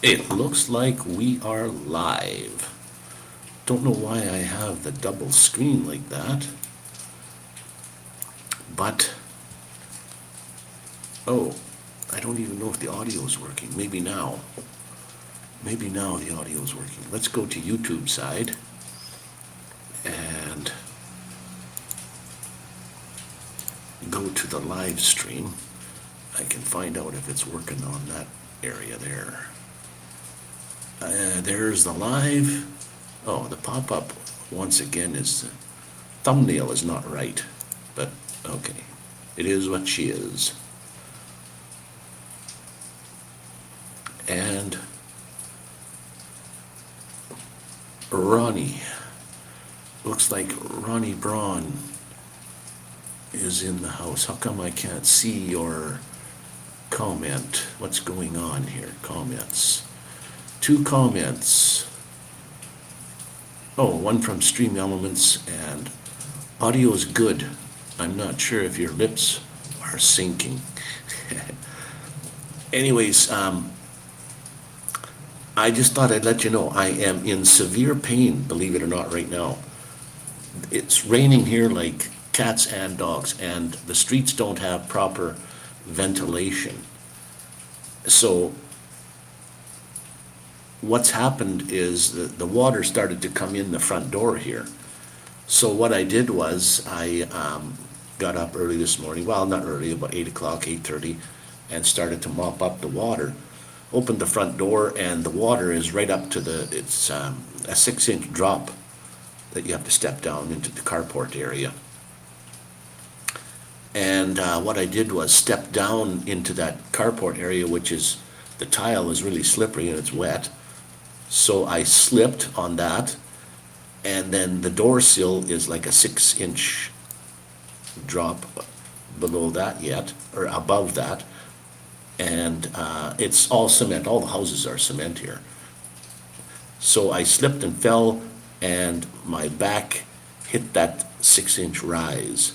It looks like we are live. Don't know why I have the double screen like that, but, oh, I don't even know if the audio is working. Maybe now. Maybe now the audio is working. Let's go to YouTube side and go to the live stream. I can find out if it's working on that area there. There's the live. Oh, the pop-up, once again, is the thumbnail is not right, but okay. It is what she is. And Ronnie, looks like Ronnie Braun is in the house. How come I can't see your comment? What's going on here? Comments. 2 comments. Oh, one from Stream Elements, and audio is good. I'm not sure if your lips are syncing. Anyways, I just thought I'd let you know I am in severe pain, believe it or not, right now. It's raining here like cats and dogs, and the streets don't have proper ventilation. So what's happened is the water started to come in the front door here. So what I did was I got up early this morning, well, not early, about 8 o'clock, 8:30, and started to mop up the water. Opened the front door, and the water is right up to it's a 6-inch drop that you have to step down into the carport area. And what I did was step down into that carport area, which is, the tile is really slippery and it's wet. So I slipped on that, and then the door sill is like a 6-inch drop below that yet, or above that. And it's all cement, all the houses are cement here. So I slipped and fell, and my back hit that 6-inch rise,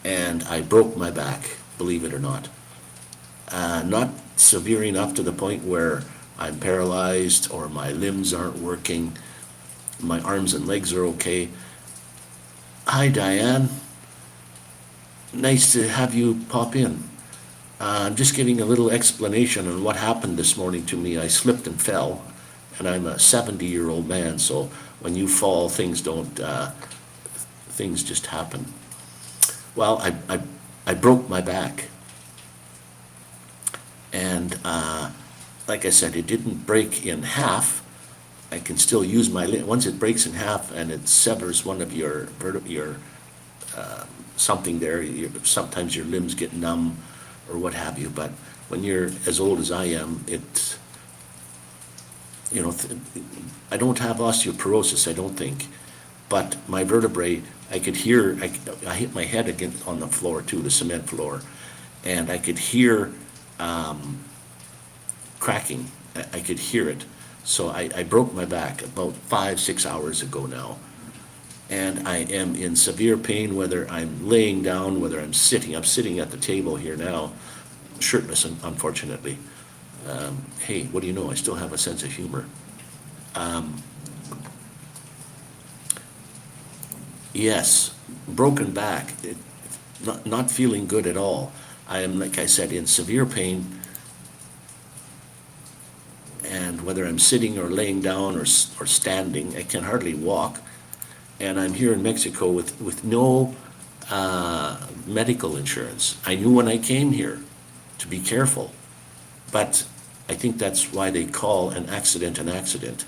and I broke my back, believe it or not. Not severe enough to the point where I'm paralyzed or my limbs aren't working. My arms and legs are okay. Hi, Diane. Nice to have you pop in. I'm just giving a little explanation on what happened this morning to me. I slipped and fell, and I'm a 70-year-old man, so when you fall, things just happen. Well, I broke my back, and like I said, it didn't break in half. I can still use my limb. Once it breaks in half and it severs one of your something there, sometimes your limbs get numb or what have you. But when you're as old as I am, I don't have osteoporosis, I don't think. But my vertebrae, I could hear, I hit my head against on the floor too, the cement floor, and I could hear cracking. I could hear it. So I broke my back about 5-6 hours ago now. And I am in severe pain, whether I'm laying down, whether I'm sitting. I'm sitting at the table here now, shirtless, unfortunately. Hey, what do you know? I still have a sense of humor. Yes, broken back, not feeling good at all. I am, like I said, in severe pain. And whether I'm sitting or laying down or standing, I can hardly walk. And I'm here in Mexico with no medical insurance. I knew when I came here to be careful, but I think that's why they call an accident an accident.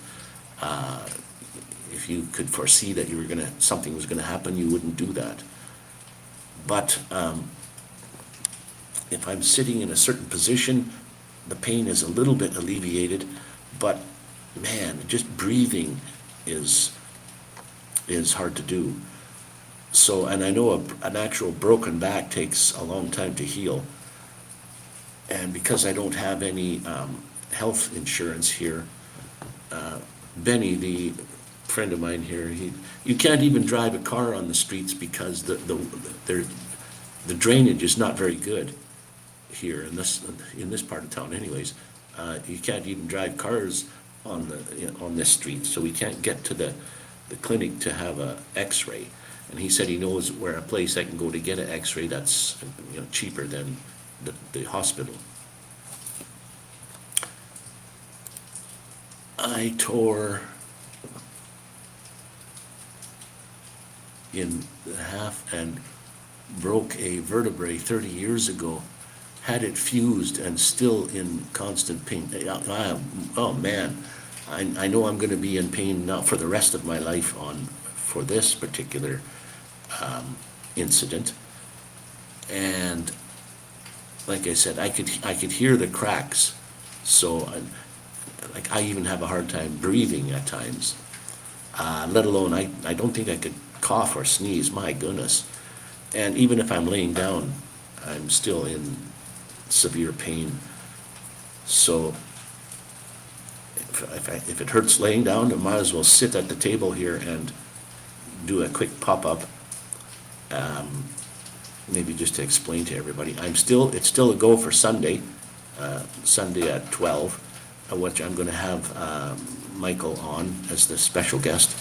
If you could foresee that something was gonna happen, you wouldn't do that. But if I'm sitting in a certain position, the pain is a little bit alleviated, but man, just breathing is hard to do. So, and I know an actual broken back takes a long time to heal. And because I don't have any health insurance here, Benny, the friend of mine here, you can't even drive a car on the streets because the drainage is not very good here in this part of town anyways. You can't even drive cars on on this street, so we can't get to the clinic to have a X-ray. And he said he knows where a place I can go to get an X-ray that's, cheaper than the hospital. I tore in half and broke a vertebrae 30 years ago, had it fused and still in constant pain. Oh man, I know I'm going to be in pain now for the rest of my life for this particular incident. And like I said, I could hear the cracks. So I even have a hard time breathing at times. Let alone I don't think I could cough or sneeze. My goodness. And even if I'm laying down, I'm still in severe pain. So if it hurts laying down, I might as well sit at the table here and do a quick pop-up. Maybe just to explain to everybody, it's still a go for Sunday, Sunday at 12, which I'm going to have Michael on as the special guest,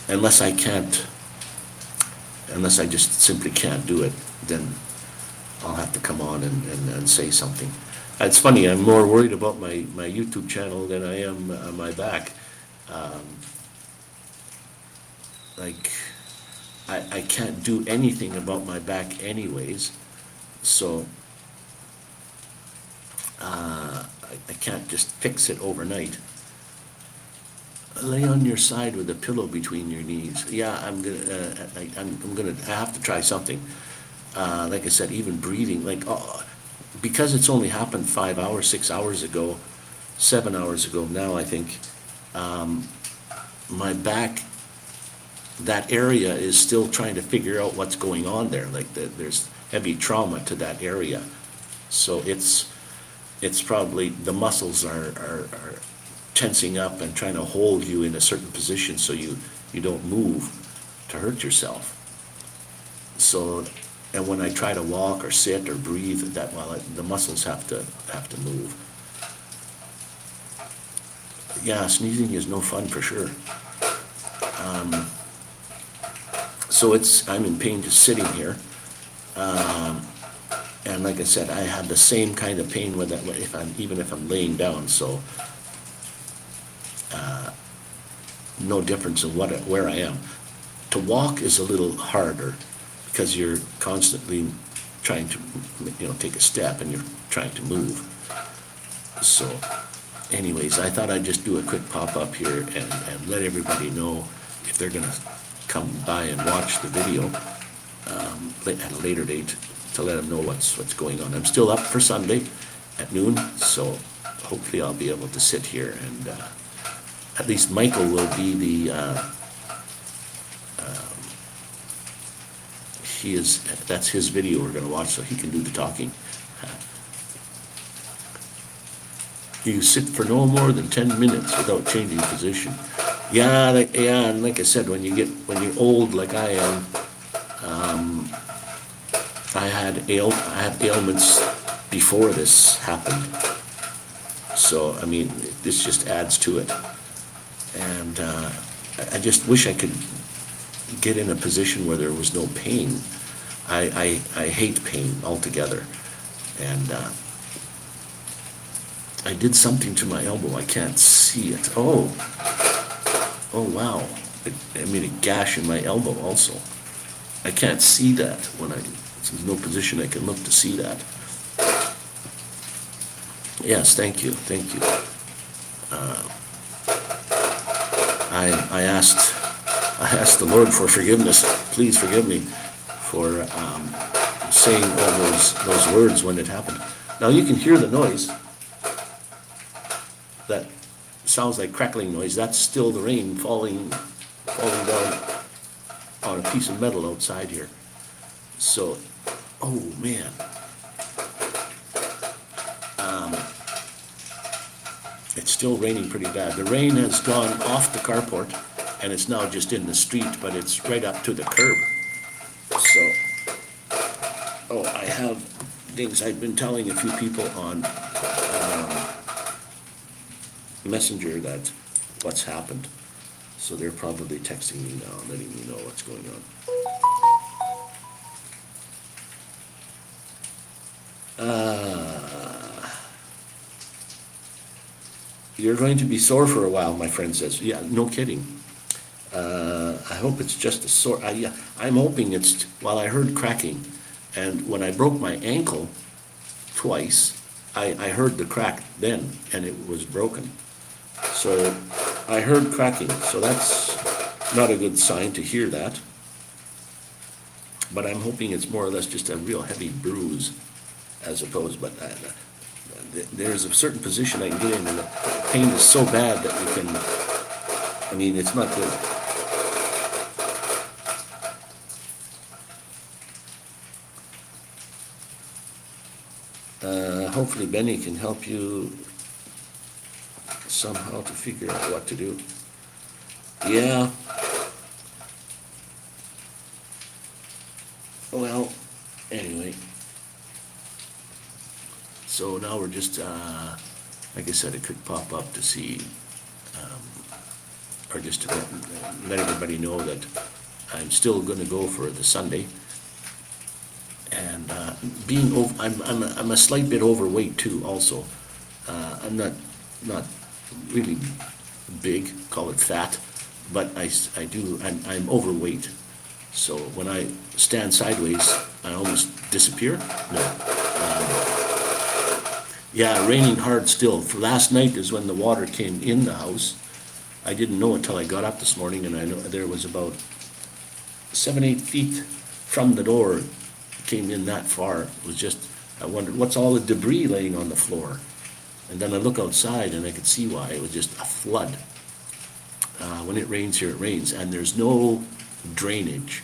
unless I just simply can't do it, then I'll have to come on and say something. It's funny, I'm more worried about my YouTube channel than I am my back. I can't do anything about my back anyways, so I can't just fix it overnight. Lay on your side with a pillow between your knees. Yeah, I'm gonna I have to try something. Like I said, even breathing, because it's only happened 5 hours, 6 hours ago, 7 hours ago now, I think, my back, that area is still trying to figure out what's going on there. There's heavy trauma to that area. So it's probably, the muscles are tensing up and trying to hold you in a certain position so you don't move to hurt yourself. So, and when I try to walk or sit or breathe, the muscles have to move. Yeah, sneezing is no fun for sure. So I'm in pain just sitting here. And like I said, I have the same kind of pain with that even if I'm laying down, so no difference in where I am. To walk is a little harder because you're constantly trying to, take a step and you're trying to move. So anyways, I thought I'd just do a quick pop-up here and let everybody know if they're gonna come by and watch the video at a later date, to let them know what's going on. I'm still up for Sunday at noon, so hopefully I'll be able to sit here and at least Michael will be that's his video we're going to watch, so he can do the talking. You sit for no more than 10 minutes without changing position. Yeah, and like I said, when you're old like I am, I have ailments before this happened. So, this just adds to it. And I just wish I could get in a position where there was no pain. I hate pain altogether. And I did something to my elbow. I can't see it. Oh wow. I made a gash in my elbow also. I can't see that there's no position I can look to see that. Yes, thank you. I asked the Lord for forgiveness. Please forgive me for saying all those words when it happened. Now you can hear the noise. That sounds like crackling noise. That's still the rain falling down on a piece of metal outside here. So, oh man. It's still raining pretty bad. The rain has gone off the carport and it's now just in the street, but it's right up to the curb. So, I have things I've been telling a few people on Messenger that what's happened. So they're probably texting me now, letting me know what's going on. You're going to be sore for a while, my friend says. Yeah, no kidding. I hope it's just a sore. Yeah, I'm hoping it's, well, I heard cracking. And when I broke my ankle twice, I heard the crack then, and it was broken. So I heard cracking, so that's not a good sign to hear that. But I'm hoping it's more or less just a real heavy bruise as opposed, but there's a certain position I can get in, and the pain is so bad that you can, I mean, it's not good. Hopefully Benny can help you somehow to figure out what to do. Yeah. Well, anyway. So now we're just, like I said, it could pop up to see, or just to let everybody know that I'm still gonna go for the Sunday. And I'm a slight bit overweight too also. I'm not really big, call it fat, but I'm overweight. So when I stand sideways, I almost disappear. No. Yeah, raining hard still. Last night is when the water came in the house. I didn't know until I got up this morning, and I know there was about 7-8 feet from the door, came in that far. It was just, I wondered, what's all the debris laying on the floor? And then I look outside and I could see why. It was just a flood. When it rains here, it rains, and there's no drainage,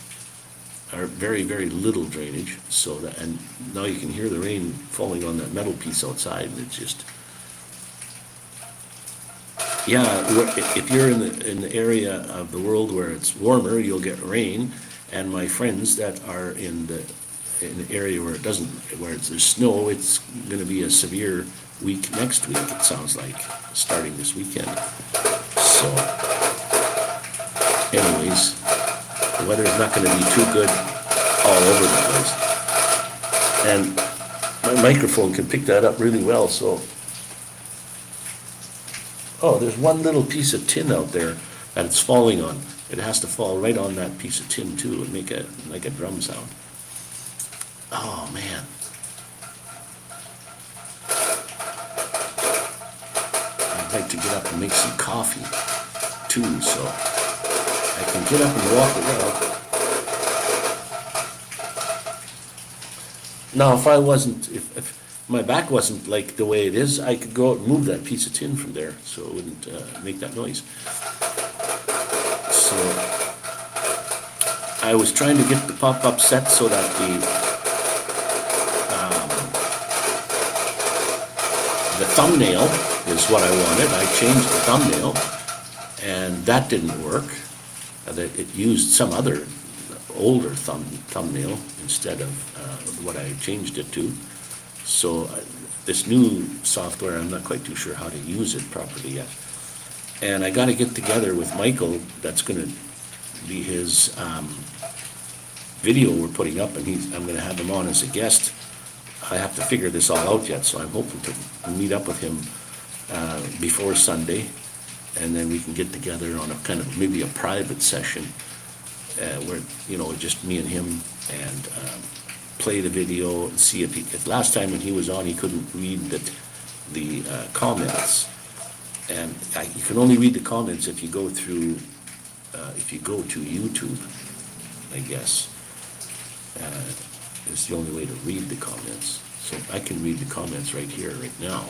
or very, very little drainage. So that, and now you can hear the rain falling on that metal piece outside, and it's just, yeah, if you're in the area of the world where it's warmer, you'll get rain. And my friends that are in the area where it doesn't, where there's snow, it's gonna be a severe week next week, it sounds like, starting this weekend. So, anyways, the weather's not gonna be too good all over the place. And my microphone can pick that up really well, so. Oh, there's one little piece of tin out there that it's falling on. It has to fall right on that piece of tin too and make like a drum sound. Oh, man. I'd like to get up and make some coffee too, so I can get up and walk around. Now, if I wasn't, if my back wasn't like the way it is, I could go out and move that piece of tin from there so it wouldn't make that noise. So I was trying to get the pop-up set so that the thumbnail is what I wanted. I changed the thumbnail, and that didn't work. It used some other older thumbnail instead of what I changed it to. So this new software, I'm not quite too sure how to use it properly yet. And I got to get together with Michael. That's going to be his video we're putting up, and I'm going to have him on as a guest. I have to figure this all out yet, so I'm hoping to meet up with him before Sunday, and then we can get together on a kind of maybe a private session where, you know, just me and him, and play the video and see if last time when he was on, he couldn't read the comments. And you can only read the comments if you go through, if you go to YouTube, I guess. It's the only way to read the comments. So I can read the comments right here, right now.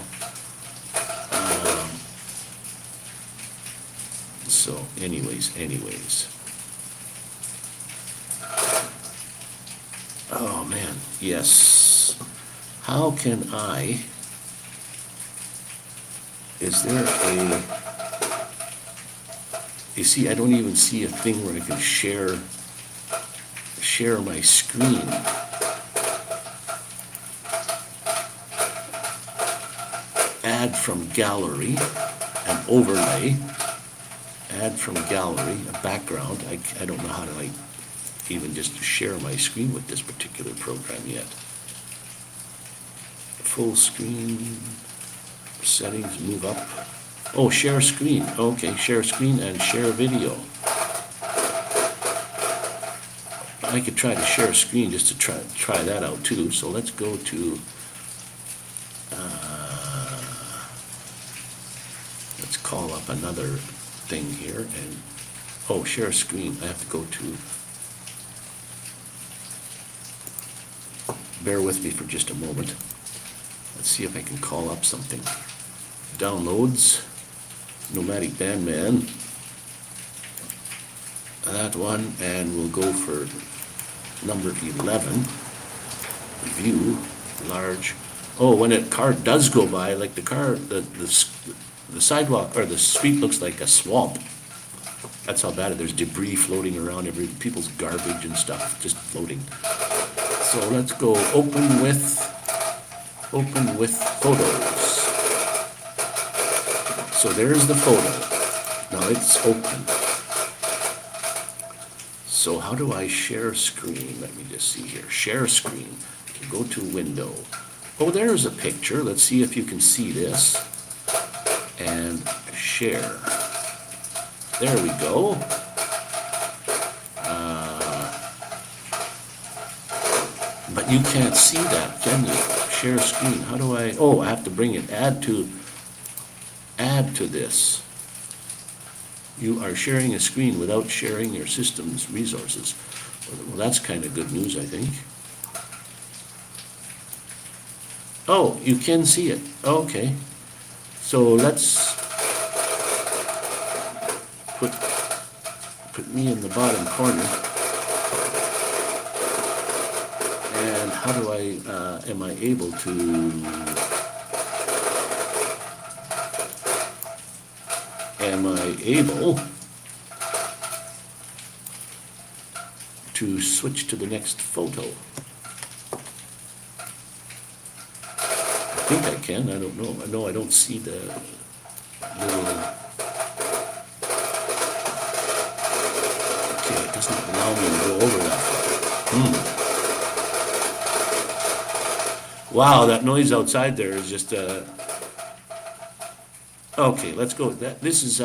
So anyways. Oh, man, yes. How can I... Is there you see, I don't even see a thing where I can share my screen. Add from gallery. an overlay, add from gallery, a background. I don't know how to even just share my screen with this particular program yet. Full screen, settings, move up. Oh, share screen. Okay, share screen and share video. I could try to share a screen just to try that out too. So let's go to, let's call up another thing here and, oh, share screen. I have to go to, bear with me for just a moment. Let's see if I can call up something. Downloads, Nomadic Bandman, that one, and we'll go for number 11, view, large. Oh, when a car does go by, like the car, the sidewalk, or the street looks like a swamp. That's how bad it is. There's debris floating around, people's garbage and stuff just floating. So let's go open with photos. So there's the photo. Now it's open. So how do I share screen? Let me just see here. Share screen. Go to window. Oh, there's a picture. Let's see if you can see this. And share. There we go. But you can't see that, can you? Share screen. How do I? Oh, I have to bring it. Add to this. You are sharing a screen without sharing your system's resources. Well, that's kind of good news, I think. Oh, you can see it. Okay. So let's put me in the bottom corner. And how do I, am I able to switch to the next photo? I think I can, I don't know. No, I don't see the little... Okay, it doesn't allow me to go over that. Wow, that noise outside there is just... Okay, let's go. This is,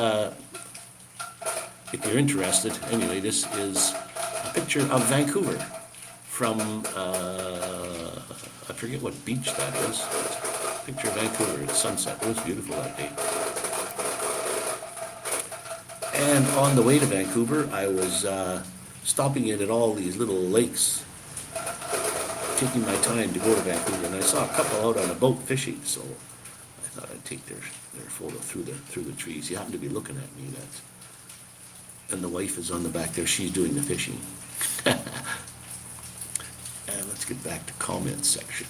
if you're interested, anyway, this is a picture of Vancouver from, I forget what beach that is. Picture of Vancouver at sunset. It was beautiful that day. And on the way to Vancouver, I was stopping in at all these little lakes, taking my time to go to Vancouver, and I saw a couple out on a boat fishing, so I thought I'd take their photo through the trees. He happened to be looking at me. And the wife is on the back there. She's doing the fishing. And let's get back to comments section.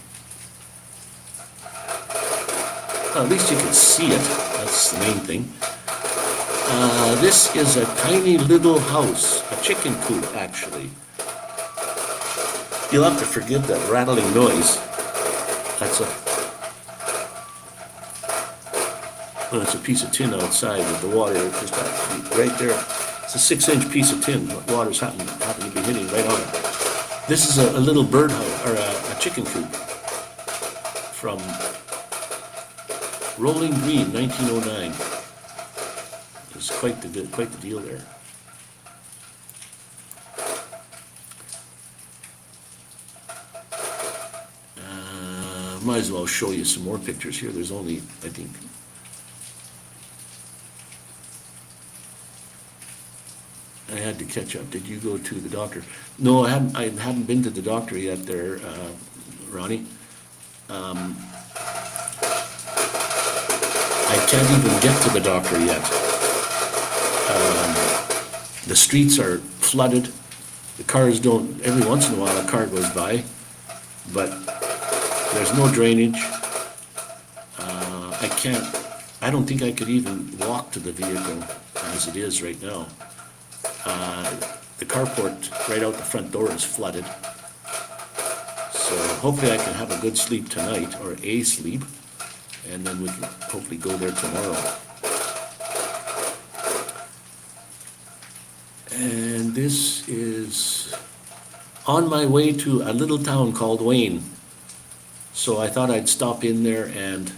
At least you can see it. That's the main thing. This is a tiny little house, a chicken coop, actually. You'll have to forgive that rattling noise. It's a piece of tin outside with the water just right there. It's a 6-inch piece of tin. The water's happen to be hitting right on it. This is a little birdhouse, or a chicken coop from Rolling Green, 1909. It's quite the deal there. Might as well show you some more pictures here. There's only, I think, I had to catch up. Did you go to the doctor? No, I haven't been to the doctor yet there, Ronnie. I can't even get to the doctor yet. The streets are flooded. The cars don't, every once in a while a car goes by, but there's no drainage. I don't think I could even walk to the vehicle as it is right now. The carport right out the front door is flooded. So hopefully I can have a good sleep tonight, or a sleep, and then we can hopefully go there tomorrow. And this is on my way to a little town called Wayne. So I thought I'd stop in there, and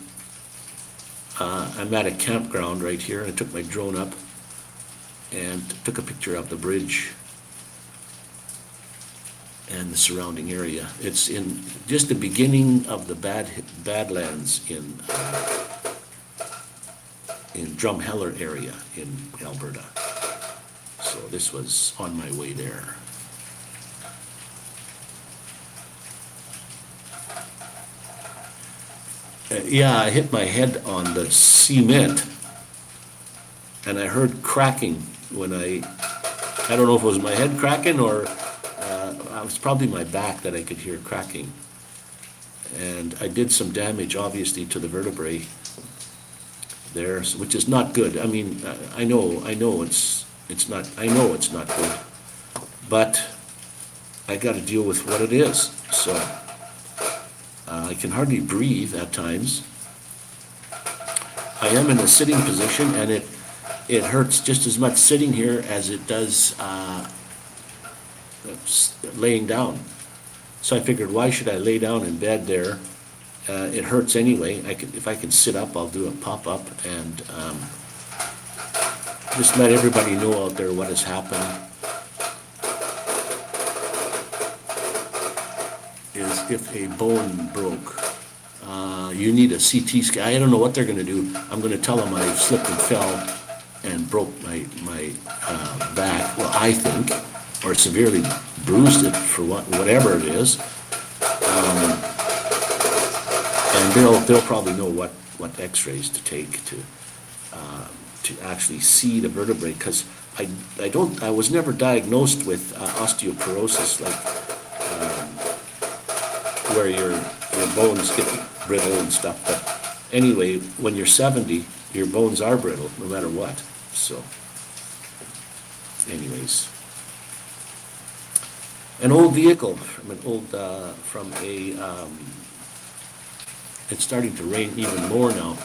I'm at a campground right here. I took my drone up and took a picture of the bridge and the surrounding area. It's in just the beginning of the Badlands in Drumheller area in Alberta. So this was on my way there. Yeah, I hit my head on the cement, and I heard cracking when I don't know if it was my head cracking or it was probably my back that I could hear cracking. And I did some damage, obviously, to the vertebrae there, which is not good. I mean, I know it's not good, but I got to deal with what it is. So I can hardly breathe at times. I am in a sitting position, and it hurts just as much sitting here as it does laying down. So I figured, why should I lay down in bed there? It hurts anyway. If I can sit up, I'll do a pop-up and just let everybody know out there what has happened. Is if a bone broke, you need a CT scan. I don't know what they're going to do. I'm going to tell them I slipped and fell and broke my back. Well, I think, or severely bruised it for whatever it is. And they'll probably know what X-rays to take to actually see the vertebrae, because I was never diagnosed with osteoporosis, like where your bones get brittle and stuff. But anyway, when you're 70, your bones are brittle no matter what. So, anyways, an old vehicle from a. It's starting to rain even more now.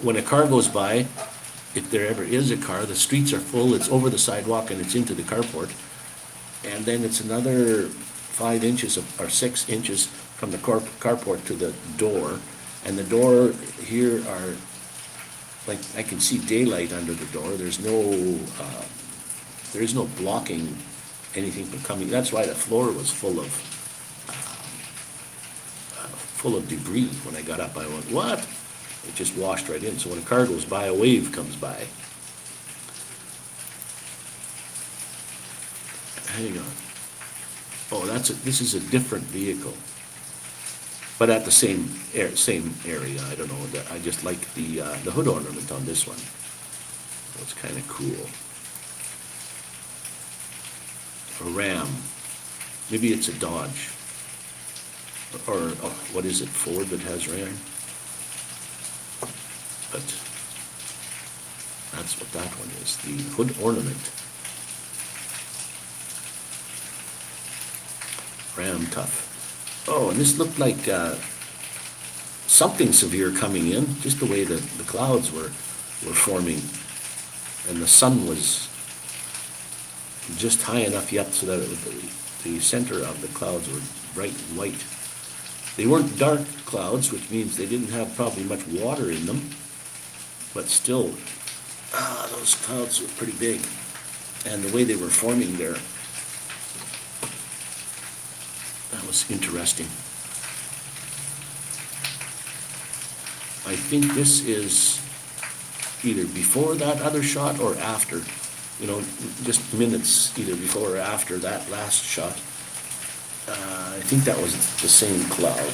When a car goes by, if there ever is a car, the streets are full, it's over the sidewalk and it's into the carport. And then it's another 5 inches or 6 inches from the carport to the door. And the door here are, like, I can see daylight under the door. There is no blocking anything from coming. That's why the floor was full of debris. When I got up, I went, what? It just washed right in. So when a car goes by, a wave comes by. Hang on. Oh, this is a different vehicle, but at the same area. I don't know. I just like the hood ornament on this one. It's kind of cool. A Ram. Maybe it's a Dodge. Or what is it, Ford that has Ram? But that's what that one is, the hood ornament. Ram Tough. Oh, and this looked like something severe coming in, just the way the clouds were forming. And the sun was just high enough yet so that the center of the clouds were bright white. They weren't dark clouds, which means they didn't have probably much water in them, but still, those clouds were pretty big. And the way they were forming there, that was interesting. I think this is either before that other shot or after, just minutes either before or after that last shot. I think that was the same cloud.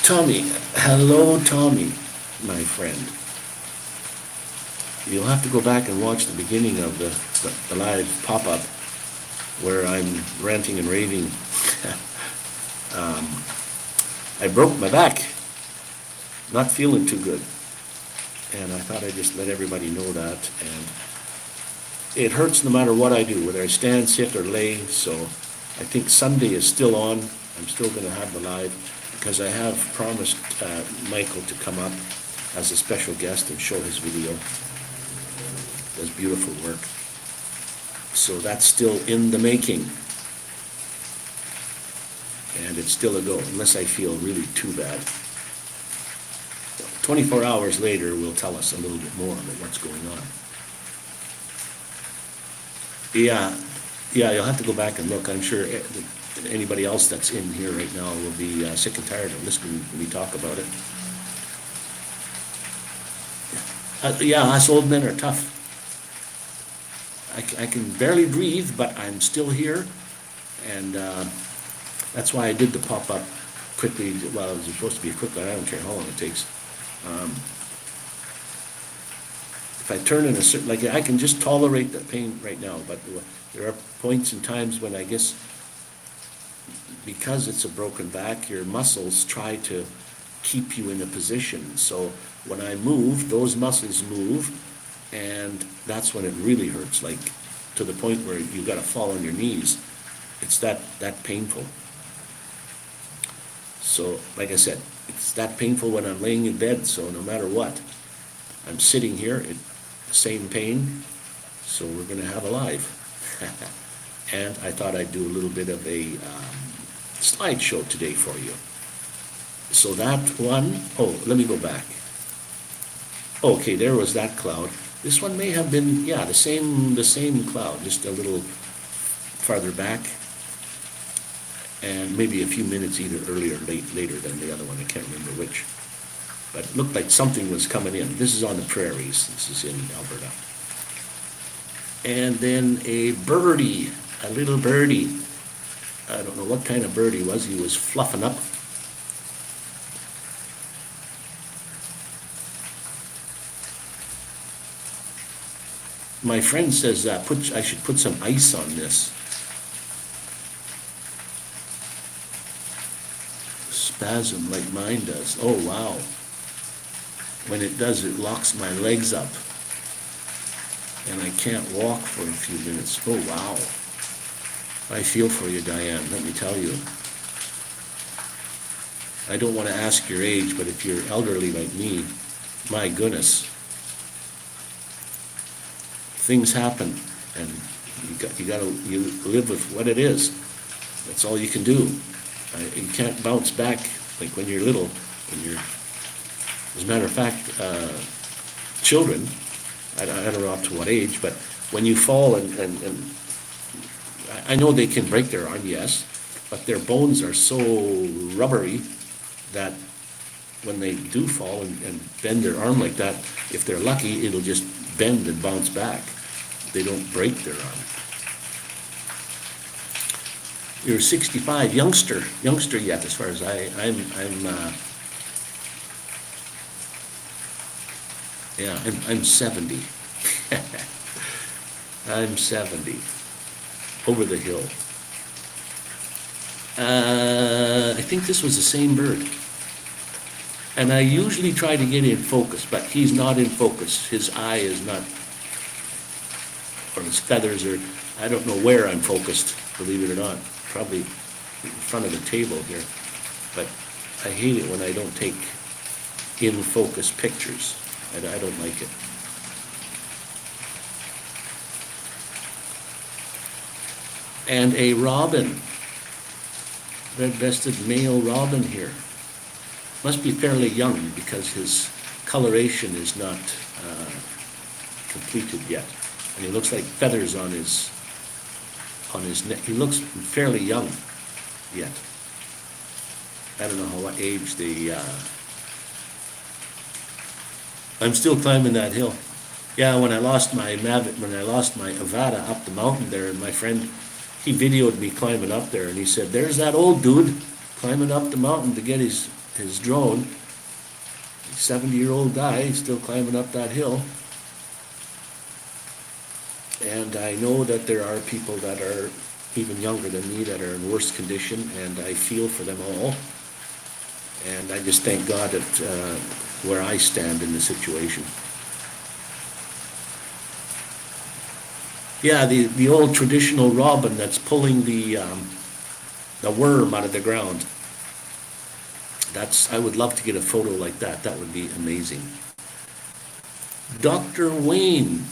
Tommy, hello Tommy, my friend. You'll have to go back and watch the beginning of the live pop-up where I'm ranting and raving. I broke my back, not feeling too good. And I thought I'd just let everybody know that. And it hurts no matter what I do, whether I stand, sit, or lay. So I think Sunday is still on. I'm still going to have the live because I have promised Michael to come up as a special guest and show his video. does beautiful work. So that's still in the making. And it's still a go, unless I feel really too bad. 24 hours later will tell us a little bit more about what's going on. Yeah, you'll have to go back and look. I'm sure anybody else that's in here right now will be sick and tired of listening when we talk about it. Yeah, us old men are tough. I can barely breathe, but I'm still here, and that's why I did the pop-up quickly. Well, it was supposed to be a quick one. I don't care how long it takes. If I turn in a certain, like, I can just tolerate the pain right now, but there are points and times when I guess because it's a broken back, your muscles try to keep you in a position. So when I move, those muscles move, and that's when it really hurts, like to the point where you've got to fall on your knees. It's that painful. So, like I said, it's that painful when I'm laying in bed, so no matter what, I'm sitting here, same pain, so we're going to have a live. And I thought I'd do a little bit of a slideshow today for you. So that one, oh, let me go back. Okay, there was that cloud. This one may have been, yeah, the same cloud, just a little farther back, and maybe a few minutes either earlier or later than the other one. I can't remember which. But it looked like something was coming in. This is on the prairies. This is in Alberta. And then a birdie, a little birdie. I don't know what kind of bird he was. He was fluffing up. My friend says I should put some ice on this. Spasm like mine does. Oh, wow. When it does, it locks my legs up. And I can't walk for a few minutes. Oh, wow. I feel for you, Diane, let me tell you. I don't want to ask your age, but if you're elderly like me, my goodness. Things happen, and you live with what it is. That's all you can do. You can't bounce back like when you're little. As a matter of fact, children, I don't know up to what age, but when you fall and I know they can break their arm, yes, but their bones are so rubbery that when they do fall and bend their arm like that, if they're lucky, it'll just bend and bounce back. They don't break their arm. You're 65, youngster yet, as far as I'm 70. I'm 70. Over the hill. I think this was the same bird. And I usually try to get in focus, but he's not in focus. His eye is not, or his feathers are, I don't know where I'm focused, believe it or not. Probably in front of the table here. But I hate it when I don't take in focus pictures. I don't like it. And a robin, red-breasted male robin here. Must be fairly young because his coloration is not completed yet. And he looks like feathers on his neck. He looks fairly young yet. I don't know what age I'm still climbing that hill. Yeah, when I lost my Avada up the mountain there, and my friend, he videoed me climbing up there, and he said, "There's that old dude climbing up the mountain to get his drone. 70-year-old guy, he's still climbing up that hill." And I know that there are people that are even younger than me that are in worse condition, and I feel for them all. And I just thank God that where I stand in the situation. Yeah, the old traditional robin that's pulling the worm out of the ground. I would love to get a photo like that. That would be amazing. Dr. Wayne,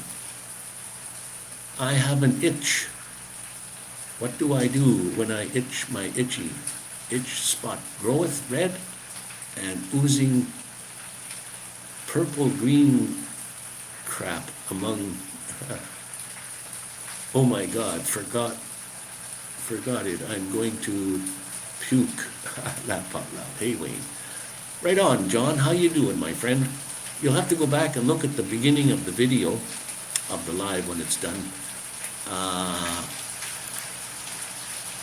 I have an itch. What do I do when I itch my itch spot? Groweth red and oozing purple-green crap among, oh my God, forgot it. I'm going to puke. Laugh out loud. Hey, Wayne. Right on, John. How you doing, my friend? You'll have to go back and look at the beginning of the video of the live when it's done.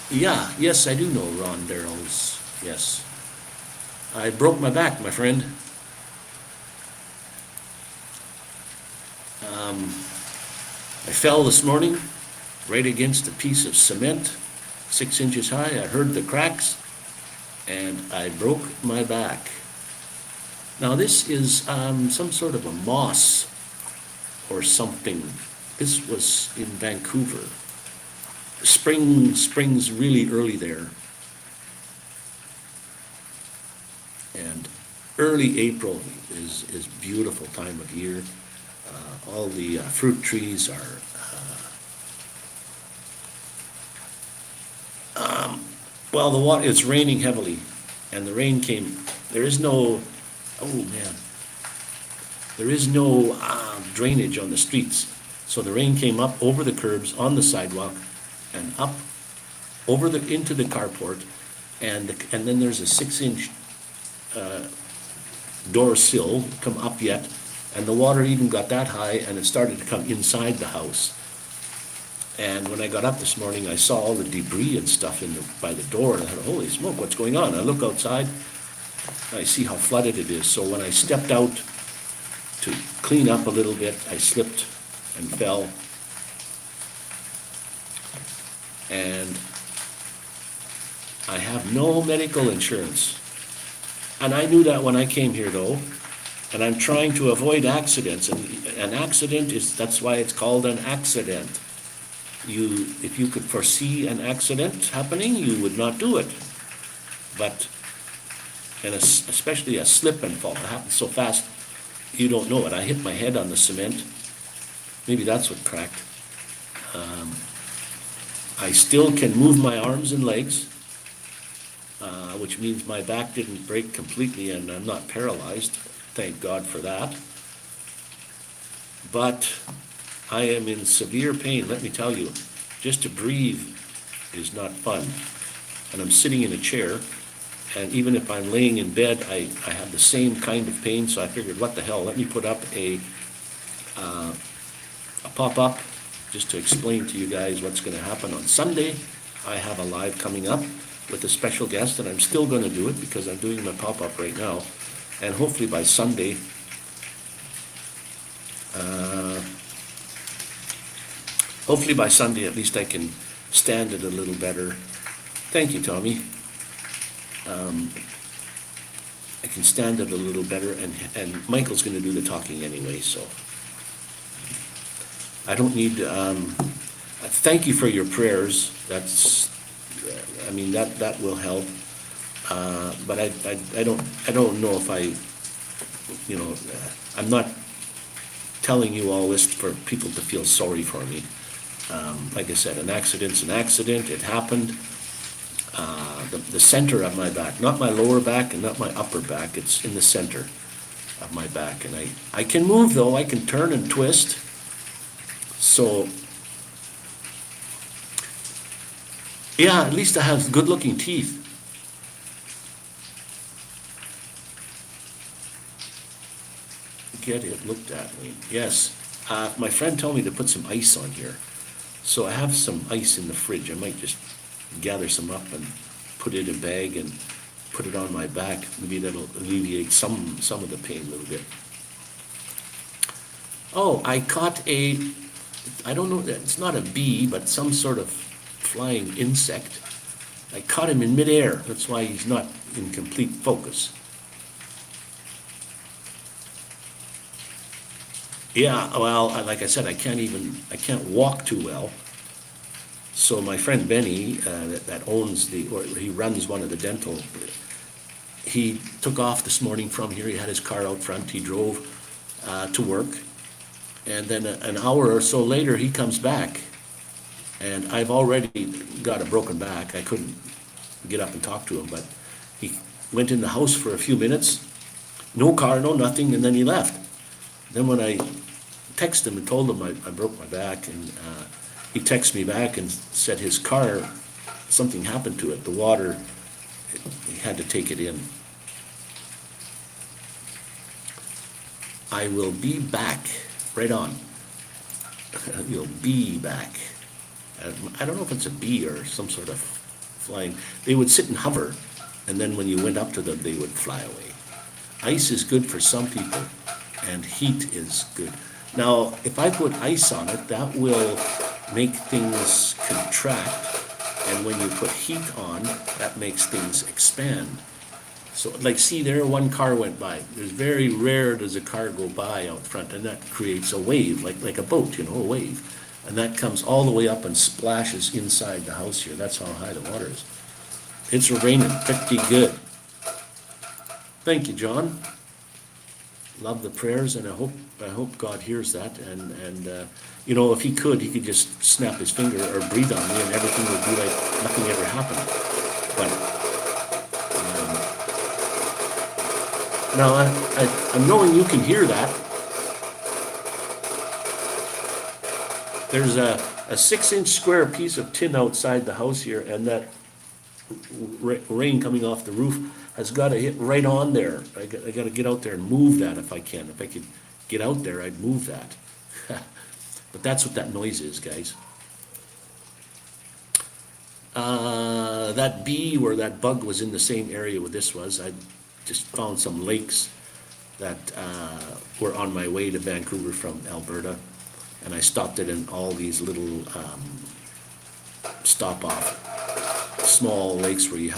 Yeah, yes, I do know Ron Darrell's. Yes. I broke my back, my friend. I fell this morning right against a piece of cement, 6 inches high. I heard the cracks, and I broke my back. Now this is some sort of a moss or something. This was in Vancouver. Spring's really early there. And early April is beautiful time of year. All the fruit trees are well, the water, it's raining heavily, and the rain came. There is no, oh man, there is no drainage on the streets. So the rain came up over the curbs, on the sidewalk, and up over into the carport, and then there's a 6-inch door sill come up yet, and the water even got that high, and it started to come inside the house. And when I got up this morning, I saw all the debris and stuff by the door, and I thought, holy smoke, what's going on? I look outside, and I see how flooded it is. So when I stepped out to clean up a little bit, I slipped and fell. And I have no medical insurance. And I knew that when I came here, though, and I'm trying to avoid accidents. And an accident that's why it's called an accident. If you could foresee an accident happening, you would not do it. But, and especially a slip and fall, it happens so fast, you don't know it. I hit my head on the cement. Maybe that's what cracked. I still can move my arms and legs, which means my back didn't break completely and I'm not paralyzed. Thank God for that. But I am in severe pain, let me tell you. Just to breathe is not fun. And I'm sitting in a chair, and even if I'm laying in bed, I have the same kind of pain, so I figured, what the hell, let me put up a pop-up just to explain to you guys what's going to happen on Sunday. I have a live coming up with a special guest, and I'm still going to do it because I'm doing my pop-up right now. And hopefully by Sunday, at least I can stand it a little better. Thank you, Tommy. I can stand it a little better, and Michael's going to do the talking anyway, so I don't need. Thank you for your prayers. That's, I mean, that will help. But I don't know if I'm not telling you all this for people to feel sorry for me. Like I said, an accident's an accident. It happened. The center of my back, not my lower back and not my upper back. It's in the center of my back, and I can move though. I can turn and twist. So yeah, at least I have good-looking teeth. Get it looked at. Yes, my friend told me to put some ice on here, so I have some ice in the fridge. I might just gather some up and put it in a bag and put it on my back. Maybe that'll alleviate some of the pain a little bit. Oh, I caught I don't know, it's not a bee, but some sort of flying insect. I caught him in midair. That's why he's not in complete focus. Yeah, well, like I said, I can't walk too well. So my friend Benny, that owns he runs one of the dental, he took off this morning from here. He had his car out front. He drove to work, And then an hour or so later, he comes back, and I've already got a broken back. I couldn't get up and talk to him, but he went in the house for a few minutes, no car, no nothing, and then he left. Then when I texted him and told him I broke my back, and he texted me back and said his car, something happened to it, the water, he had to take it in. I will be back, right on. You'll be back. I don't know if it's a bee or some sort of flying. They would sit and hover, and then when you went up to them, they would fly away. Ice is good for some people, and heat is good. Now, if I put ice on it, that will make things contract, and when you put heat on, that makes things expand. So, like, see there, one car went by. It's very rare does a car go by out front, and that creates a wave, like a boat, a wave. And that comes all the way up and splashes inside the house here. That's how high the water is. It's raining pretty good. Thank you, John. Love the prayers, and I hope God hears that. And if he could just snap his finger or breathe on me, and everything would be like nothing ever happened. But now I'm knowing you can hear that. There's a 6-inch square piece of tin outside the house here, and that rain coming off the roof has got to hit right on there. I got to get out there and move that if I can. If I could get out there, I'd move that. But that's what that noise is, guys. That bee or that bug was in the same area where this was. I just found some lakes that were on my way to Vancouver from Alberta. And I stopped it in all these little stop-off small lakes where you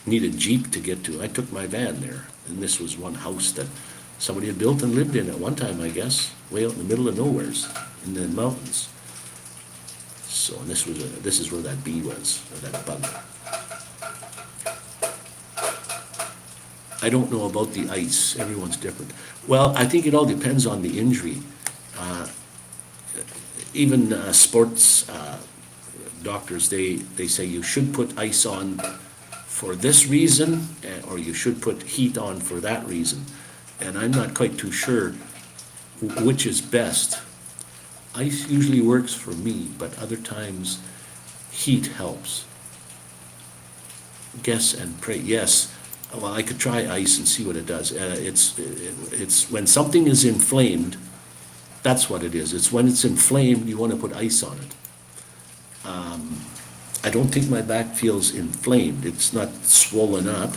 need a Jeep to get to. I took my van there, and this was one house that somebody had built and lived in at one time, I guess, way out in the middle of nowheres, in the mountains. So, and this is where that bee was, or that bug. I don't know about the ice. Everyone's different. Well, I think it all depends on the injury. Even sports doctors, they say you should put ice on for this reason, or you should put heat on for that reason. And I'm not quite too sure which is best. Ice usually works for me, but other times heat helps. Guess and pray. Yes. Well, I could try ice and see what it does. It's when something is inflamed. That's what it is. It's when it's inflamed, you want to put ice on it. I don't think my back feels inflamed. It's not swollen up.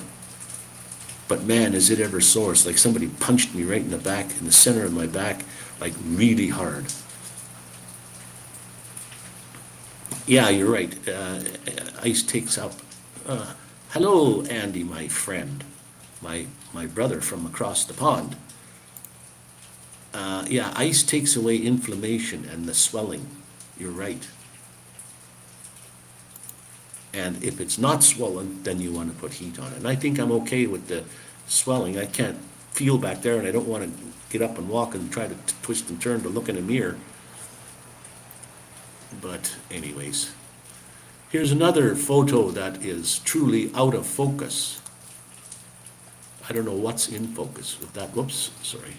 But man, is it ever sore. It's like somebody punched me right in the back, in the center of my back, like really hard. Yeah, you're right. Ice takes up. Hello, Andy, my friend. My brother from across the pond. Yeah, ice takes away inflammation and the swelling. You're right. And if it's not swollen, then you want to put heat on it. And I think I'm okay with the swelling. I can't feel back there, and I don't want to get up and walk and try to twist and turn to look in a mirror. But anyways, here's another photo that is truly out of focus. I don't know what's in focus with that. Whoops, sorry.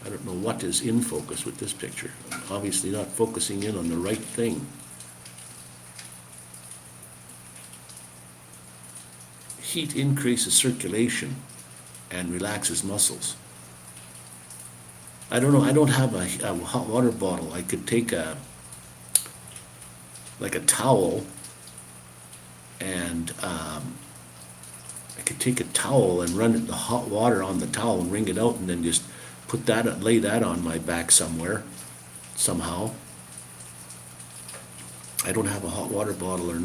I don't know what is in focus with this picture. I'm obviously not focusing in on the right thing. Heat increases circulation and relaxes muscles. I don't know, I don't have a hot water bottle. I could take like a towel, and I could take a towel and run the hot water on the towel and wring it out, and then just lay that on my back somewhere, somehow. I don't have a hot water bottle or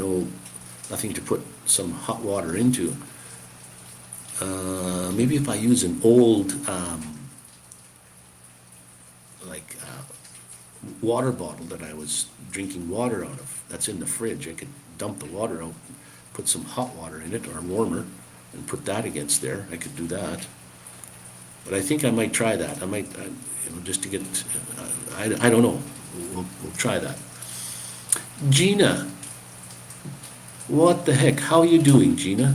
nothing to put some hot water into. Maybe if I use an old, water bottle that I was drinking water out of, that's in the fridge, I could dump the water out, put some hot water in it, or warmer, and put that against there. I could do that. But I think I might try that. just to get, I don't know. We'll try that. Gina, what the heck? How are you doing, Gina?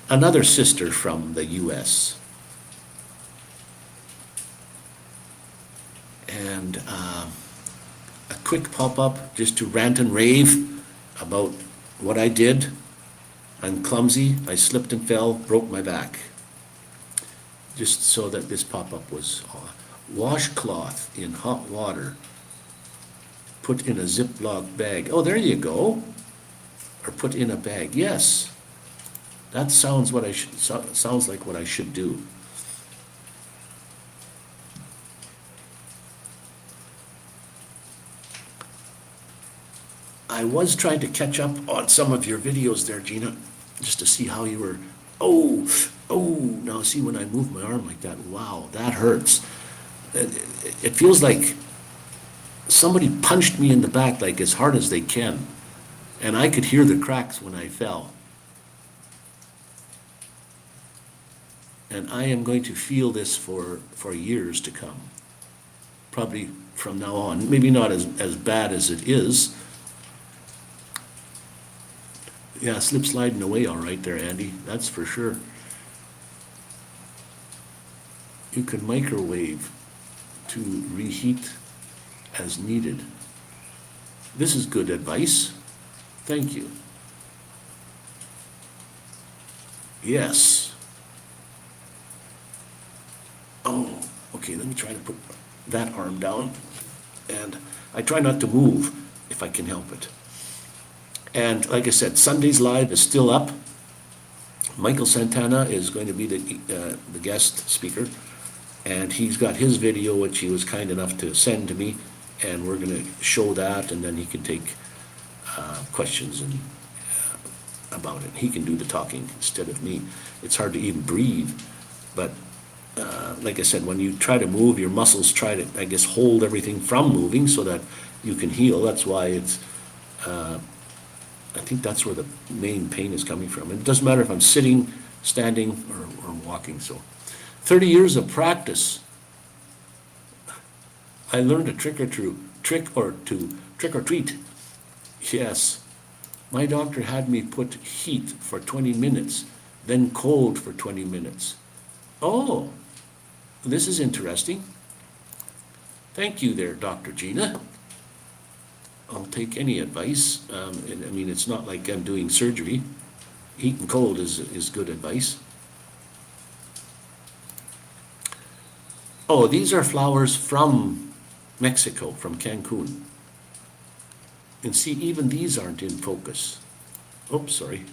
Another sister from the U.S. And a quick pop-up just to rant and rave about what I did. I'm clumsy, I slipped and fell, broke my back. Just so that this pop-up was washcloth in hot water, put in a Ziploc bag. Oh, there you go. Or put in a bag. Yes. That sounds sounds like what I should do. I was trying to catch up on some of your videos there, Gina, just to see how you were. Oh, now see when I move my arm like that, wow, that hurts. It feels like somebody punched me in the back like as hard as they can, and I could hear the cracks when I fell. And I am going to feel this for years to come, probably from now on. Maybe not as bad as it is. Yeah, slip sliding away all right there, Andy, that's for sure. You can microwave to reheat as needed. This is good advice. Thank you. Yes. Oh, okay, let me try to put that arm down. And I try not to move if I can help it. And like I said, Sunday's Live is still up. Michael Santana is going to be the guest speaker. And he's got his video, which he was kind enough to send to me. And we're going to show that, and then he can take questions and about it. He can do the talking instead of me. It's hard to even breathe. But like I said, when you try to move, your muscles try to, I guess, hold everything from moving so that you can heal. That's why it's... I think that's where the main pain is coming from. And it doesn't matter if I'm sitting, standing, or walking. So 30 years of practice. I learned a trick or treat. Yes. My doctor had me put heat for 20 minutes, then cold for 20 minutes. Oh, this is interesting. Thank you there, Dr. Gina. I'll take any advice. I mean, it's not like I'm doing surgery. Heat and cold is good advice. Oh, these are flowers from Mexico, from Cancun. And see, even these aren't in focus. Oops, sorry.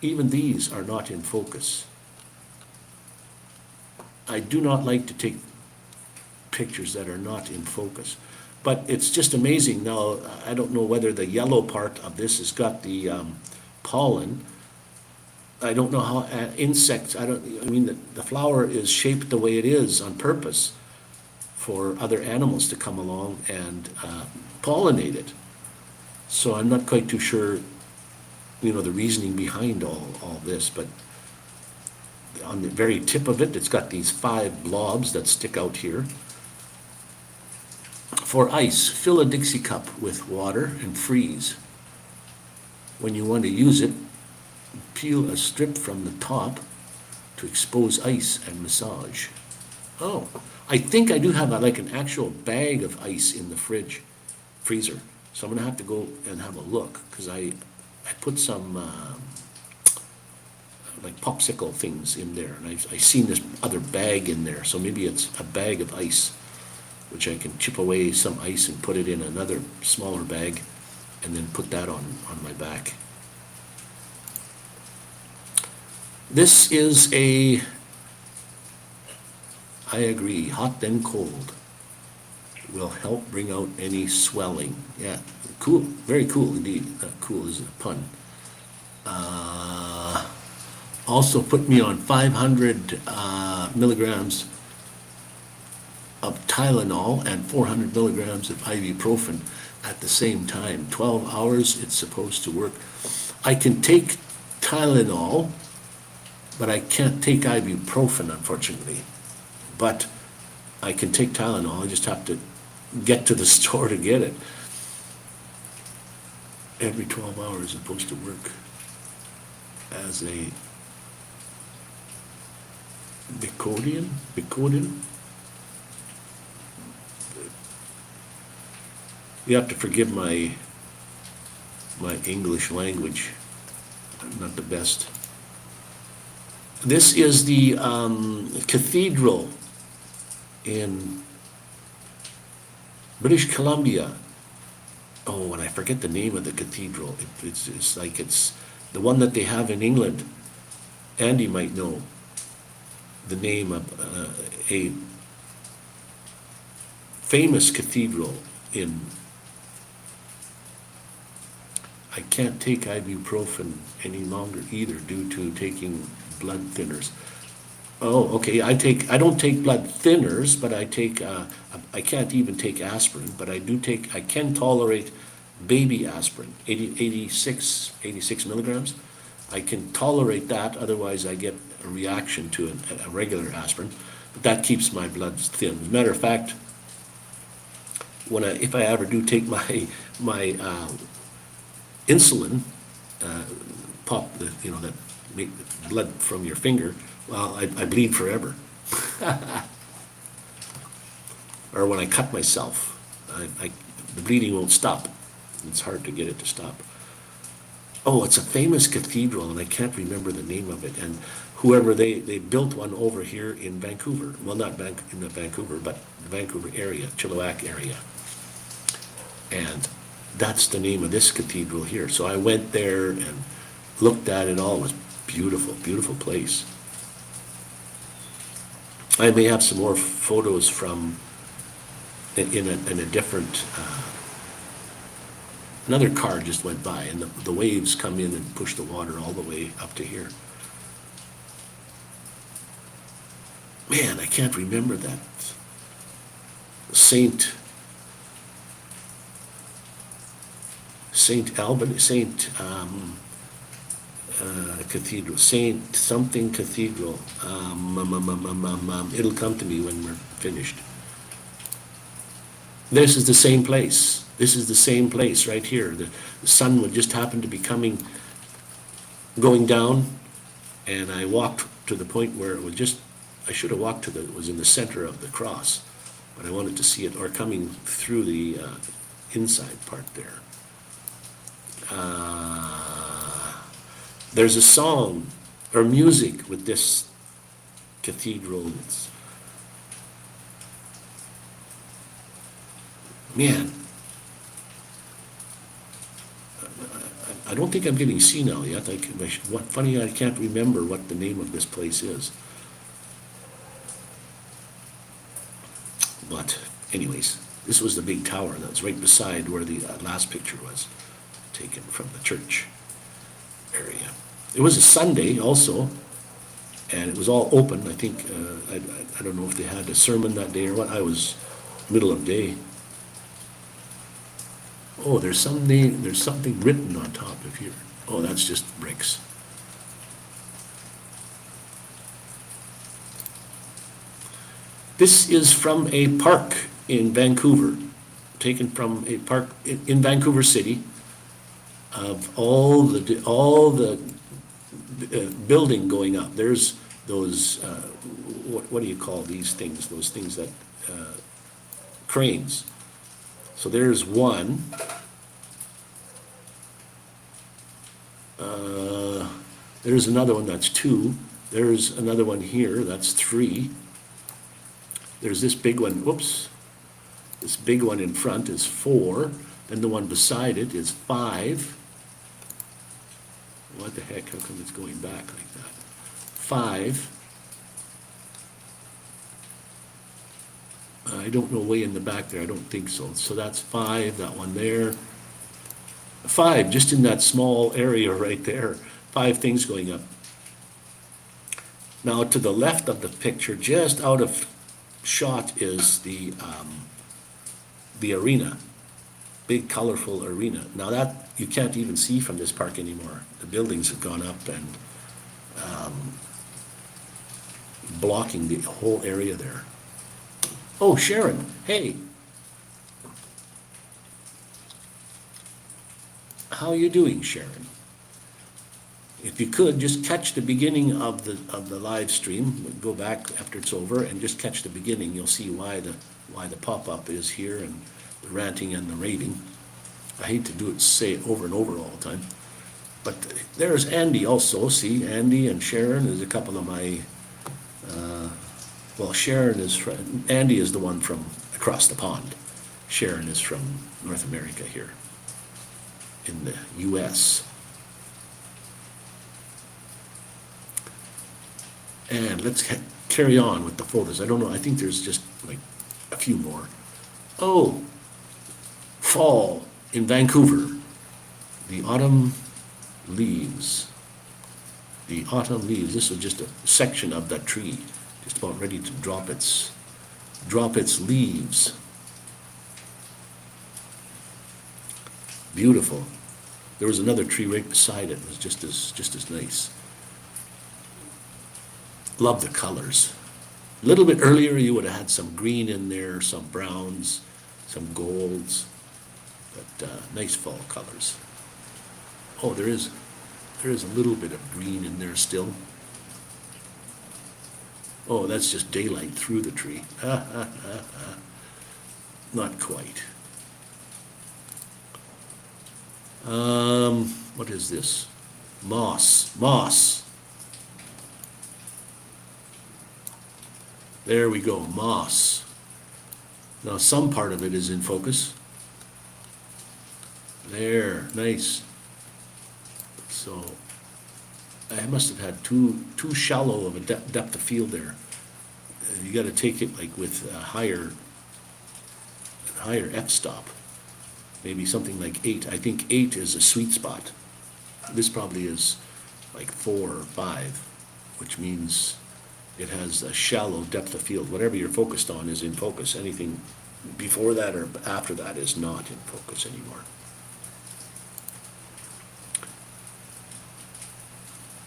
Even these are not in focus. I do not like to take pictures that are not in focus. But it's just amazing now. I don't know whether the yellow part of this has got the pollen. I don't know how insects, I mean, the flower is shaped the way it is on purpose for other animals to come along and pollinate it. So I'm not quite too sure, the reasoning behind all this, but on the very tip of it, it's got these 5 blobs that stick out here. For ice, fill a Dixie cup with water and freeze. When you want to use it, peel a strip from the top to expose ice and massage. Oh, I think I do have like an actual bag of ice in the freezer. So I'm gonna have to go and have a look, because I put some like popsicle things in there, and I've seen this other bag in there, so maybe it's a bag of ice, which I can chip away some ice and put it in another smaller bag, and then put that on my back. This is I agree, hot then cold will help bring out any swelling. Yeah, cool, very cool indeed. Cool is a pun. Also put me on 500 milligrams of Tylenol and 400 milligrams of ibuprofen at the same time. 12 hours it's supposed to work. I can take Tylenol, but I can't take ibuprofen, unfortunately. But I can take Tylenol, I just have to get to the store to get it. Every 12 hours is supposed to work as a Bicodin? You have to forgive my English language. I'm not the best. This is the cathedral in British Columbia. Oh, and I forget the name of the cathedral. It's like it's the one that they have in England. Andy might know the name of a famous cathedral in. I can't take ibuprofen any longer either due to taking blood thinners. Oh, okay, I don't take blood thinners, but I can't even take aspirin, but I can tolerate baby aspirin, 86 milligrams. I can tolerate that, otherwise I get a reaction to a regular aspirin, but that keeps my blood thin. As a matter of fact, if I ever do take my insulin, pop that make the blood from your finger, well, I bleed forever. Or when I cut myself, the bleeding won't stop. It's hard to get it to stop. Oh, it's a famous cathedral, and I can't remember the name of it. And whoever they built one over here in Vancouver. Well, not Vancouver, but the Vancouver area, Chilliwack area. And that's the name of this cathedral here. So I went there and looked at it all. It was beautiful, beautiful place. I may have some more photos from in a different. Another car just went by, and the waves come in and push the water all the way up to here. Man, I can't remember that. Saint Albany, Cathedral, Saint something Cathedral. It'll come to me when we're finished. This is the same place. This is the same place right here. The sun would just happen to be going down, and I walked to the point where it was I should have walked it was in the center of the cross, but I wanted to see it, or coming through the inside part there. There's a song or music with this cathedral. Man, I don't think I'm getting senile yet. Funny, I can't remember what the name of this place is. But anyways, this was the big tower that's right beside where the last picture was taken from the church area. It was a Sunday also, and it was all open. I think, I don't know if they had a sermon that day or what. I was middle of day. Oh, there's something written on top of here. Oh, that's just bricks. This is from a park in Vancouver, taken from a park in Vancouver City, of all the building going up. There's those, what do you call these things? Those things that, cranes. So there's one. There's another one, that's two. There's another one here, that's three. There's this big one, whoops. This big one in front is four. Then the one beside it is five. What the heck, how come it's going back like that? Five. I don't know way in the back there, I don't think so. So that's five, that one there. Five, just in that small area right there. Five things going up. Now to the left of the picture, just out of shot, is the arena. Big colorful arena. Now that you can't even see from this park anymore. The buildings have gone up and blocking the whole area there. Oh, Sharon, hey, how you doing, Sharon? If you could, just catch the beginning of the live stream, go back after it's over and just catch the beginning. You'll see why the pop-up is here and the ranting and the raving. I hate to do it, say it over and over all the time. But there's Andy also. See, Andy and Sharon is a couple of my, well, Sharon is from, Andy is the one from across the pond. Sharon is from North America here in the US. And let's carry on with the photos. I don't know, I think there's just like a few more. Oh, fall in Vancouver. The autumn leaves. The autumn leaves. This is just a section of that tree, just about ready to drop its leaves. Beautiful. There was another tree right beside it. It was just as nice. Love the colors. A little bit earlier, you would have had some green in there, some browns, some golds, but nice fall colors. Oh, there is a little bit of green in there still. Oh, that's just daylight through the tree. Not quite. What is this? Moss. There we go, moss. Now some part of it is in focus. There, nice. So I must have had too shallow of a depth of field there. You got to take it like with a higher f-stop. Maybe something like 8. I think 8 is a sweet spot. This probably is like 4 or 5, which means it has a shallow depth of field. Whatever you're focused on is in focus. Anything before that or after that is not in focus anymore.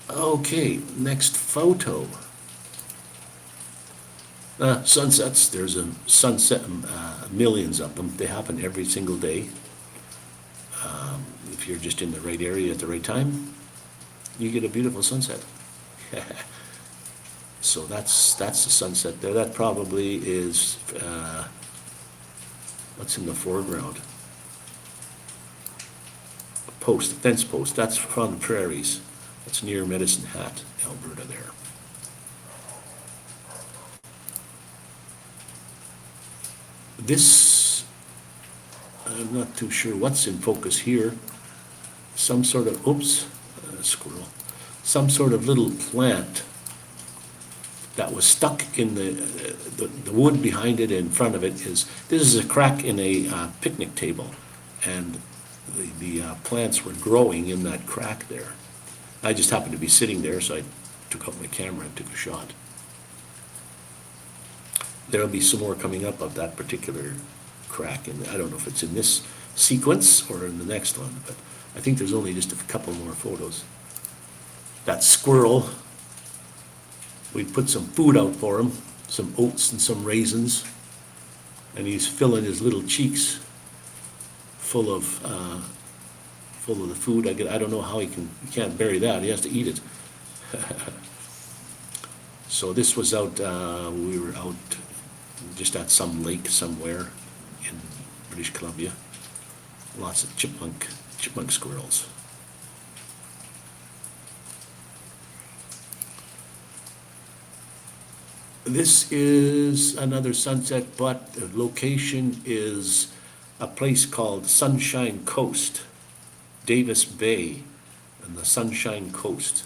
Okay, next photo. Sunsets. There's a sunset, millions of them. They happen every single day. If you're just in the right area at the right time, you get a beautiful sunset. So that's the sunset there. That probably is, what's in the foreground? Fence post. That's from the prairies. That's near Medicine Hat, Alberta there. This, I'm not too sure what's in focus here. Some sort of, squirrel. Some sort of little plant that was stuck in the wood behind it. In front of it this is a crack in a picnic table, and the plants were growing in that crack there. I just happened to be sitting there, so I took out my camera and took a shot. There'll be some more coming up of that particular crack, and I don't know if it's in this sequence or in the next one, but I think there's only just a couple more photos. That squirrel, we put some food out for him, some oats and some raisins, and he's filling his little cheeks full of the food. I don't know how he can't bury that. He has to eat it. So this was out, we were out just at some lake somewhere in British Columbia. Lots of chipmunk squirrels. This is another sunset, but the location is a place called Sunshine Coast, Davis Bay, and the Sunshine Coast.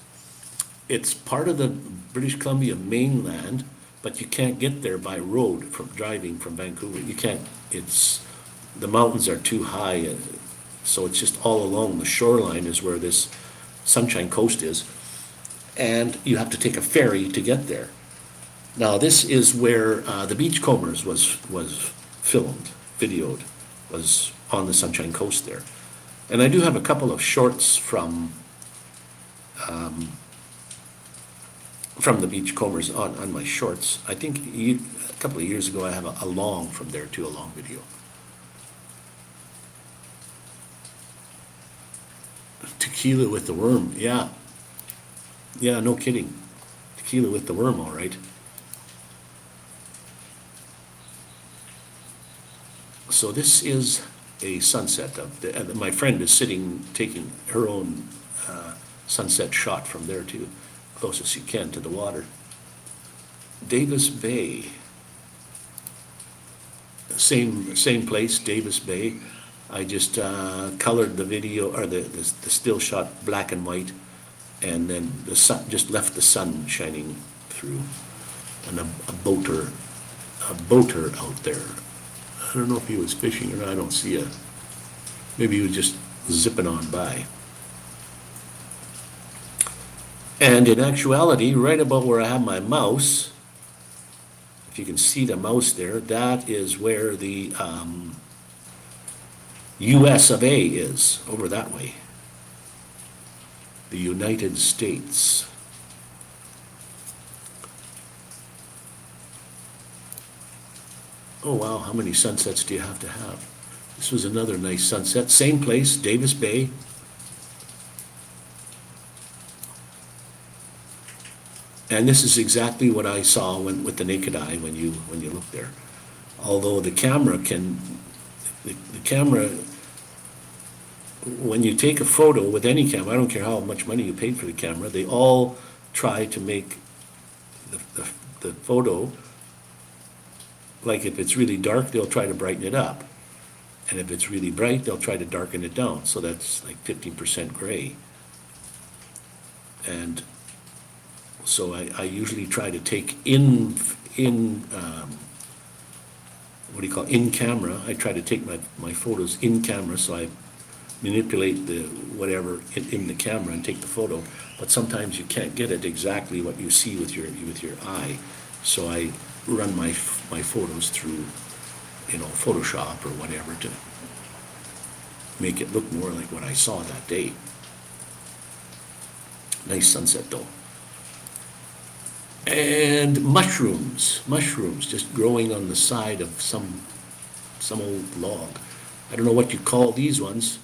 It's part of the British Columbia mainland, but you can't get there by road from driving from Vancouver. You can't, the mountains are too high, so it's just all along the shoreline is where this Sunshine Coast is, and you have to take a ferry to get there. Now this is where the Beachcombers was filmed, videoed, was on the Sunshine Coast there. And I do have a couple of shorts from from the beachcombers on my shorts. I think a couple of years ago, I have a long from there too, a long video. Tequila with the worm, yeah. Yeah, no kidding. Tequila with the worm, all right. So this is a sunset of my friend is sitting, taking her own sunset shot from there too, closest you can to the water. Davis Bay. Same place, Davis Bay. I just colored the video, or the still shot black and white, and then the sun, just left the sun shining through, and a boater out there. I don't know if he was fishing or not, I don't see maybe he was just zipping on by. And in actuality, right about where I have my mouse, if you can see the mouse there, that is where the US of A is, over that way. The United States. Oh wow, how many sunsets do you have to have? This was another nice sunset. Same place, Davis Bay. And this is exactly what I saw with the naked eye when you look there. Although the camera the camera, when you take a photo with any camera, I don't care how much money you paid for the camera, they all try to make the photo, like if it's really dark, they'll try to brighten it up. And if it's really bright, they'll try to darken it down. So that's like 15% gray. And so I usually try to take in camera. I try to take my photos in camera, so I manipulate the whatever in the camera and take the photo. But sometimes you can't get it exactly what you see with your eye. So I run my photos through, Photoshop or whatever to make it look more like what I saw that day. Nice sunset though. And mushrooms just growing on the side of some old log. I don't know what you call these ones.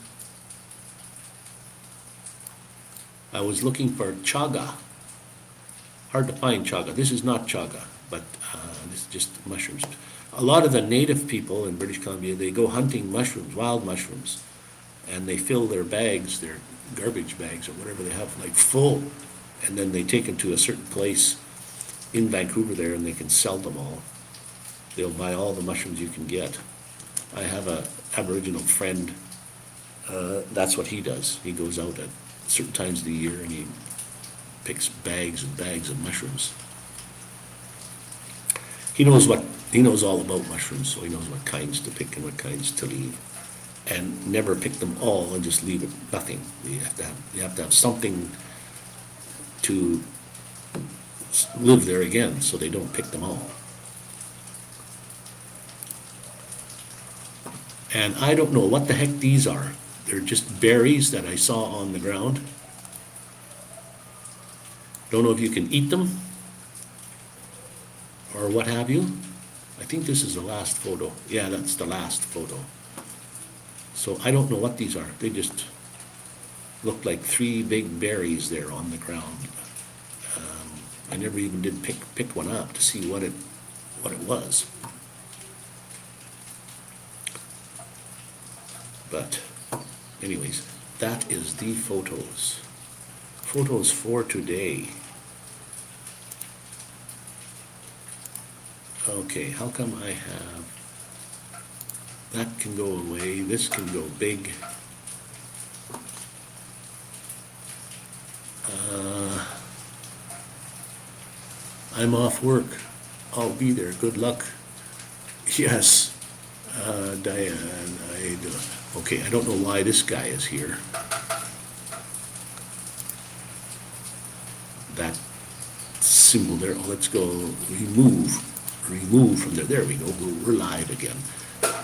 I was looking for chaga. Hard to find chaga. This is not chaga, but this is just mushrooms. A lot of the native people in British Columbia, they go hunting mushrooms, wild mushrooms, and they fill their bags, their garbage bags or whatever they have, like full, and then they take them to a certain place in Vancouver there, and they can sell them all. They'll buy all the mushrooms you can get. I have a Aboriginal friend, that's what he does. He goes out at certain times of the year and he picks bags and bags of mushrooms. He knows all about mushrooms, so he knows what kinds to pick and what kinds to leave. And never pick them all and just leave it nothing. You have to have something to live there again, so they don't pick them all. And I don't know what the heck these are. They're just berries that I saw on the ground. Don't know if you can eat them or what have you. I think this is the last photo. Yeah, that's the last photo. So I don't know what these are. They just look like 3 big berries there on the ground. I never even did pick one up to see what it was. But anyways, that is the photos. Photos for today. Okay, how come I have, that can go away, this can go big. I'm off work. I'll be there. Good luck. Yes, Diane. Okay, I don't know why this guy is here. That symbol there. Oh, let's go remove from there. There we go. We're live again.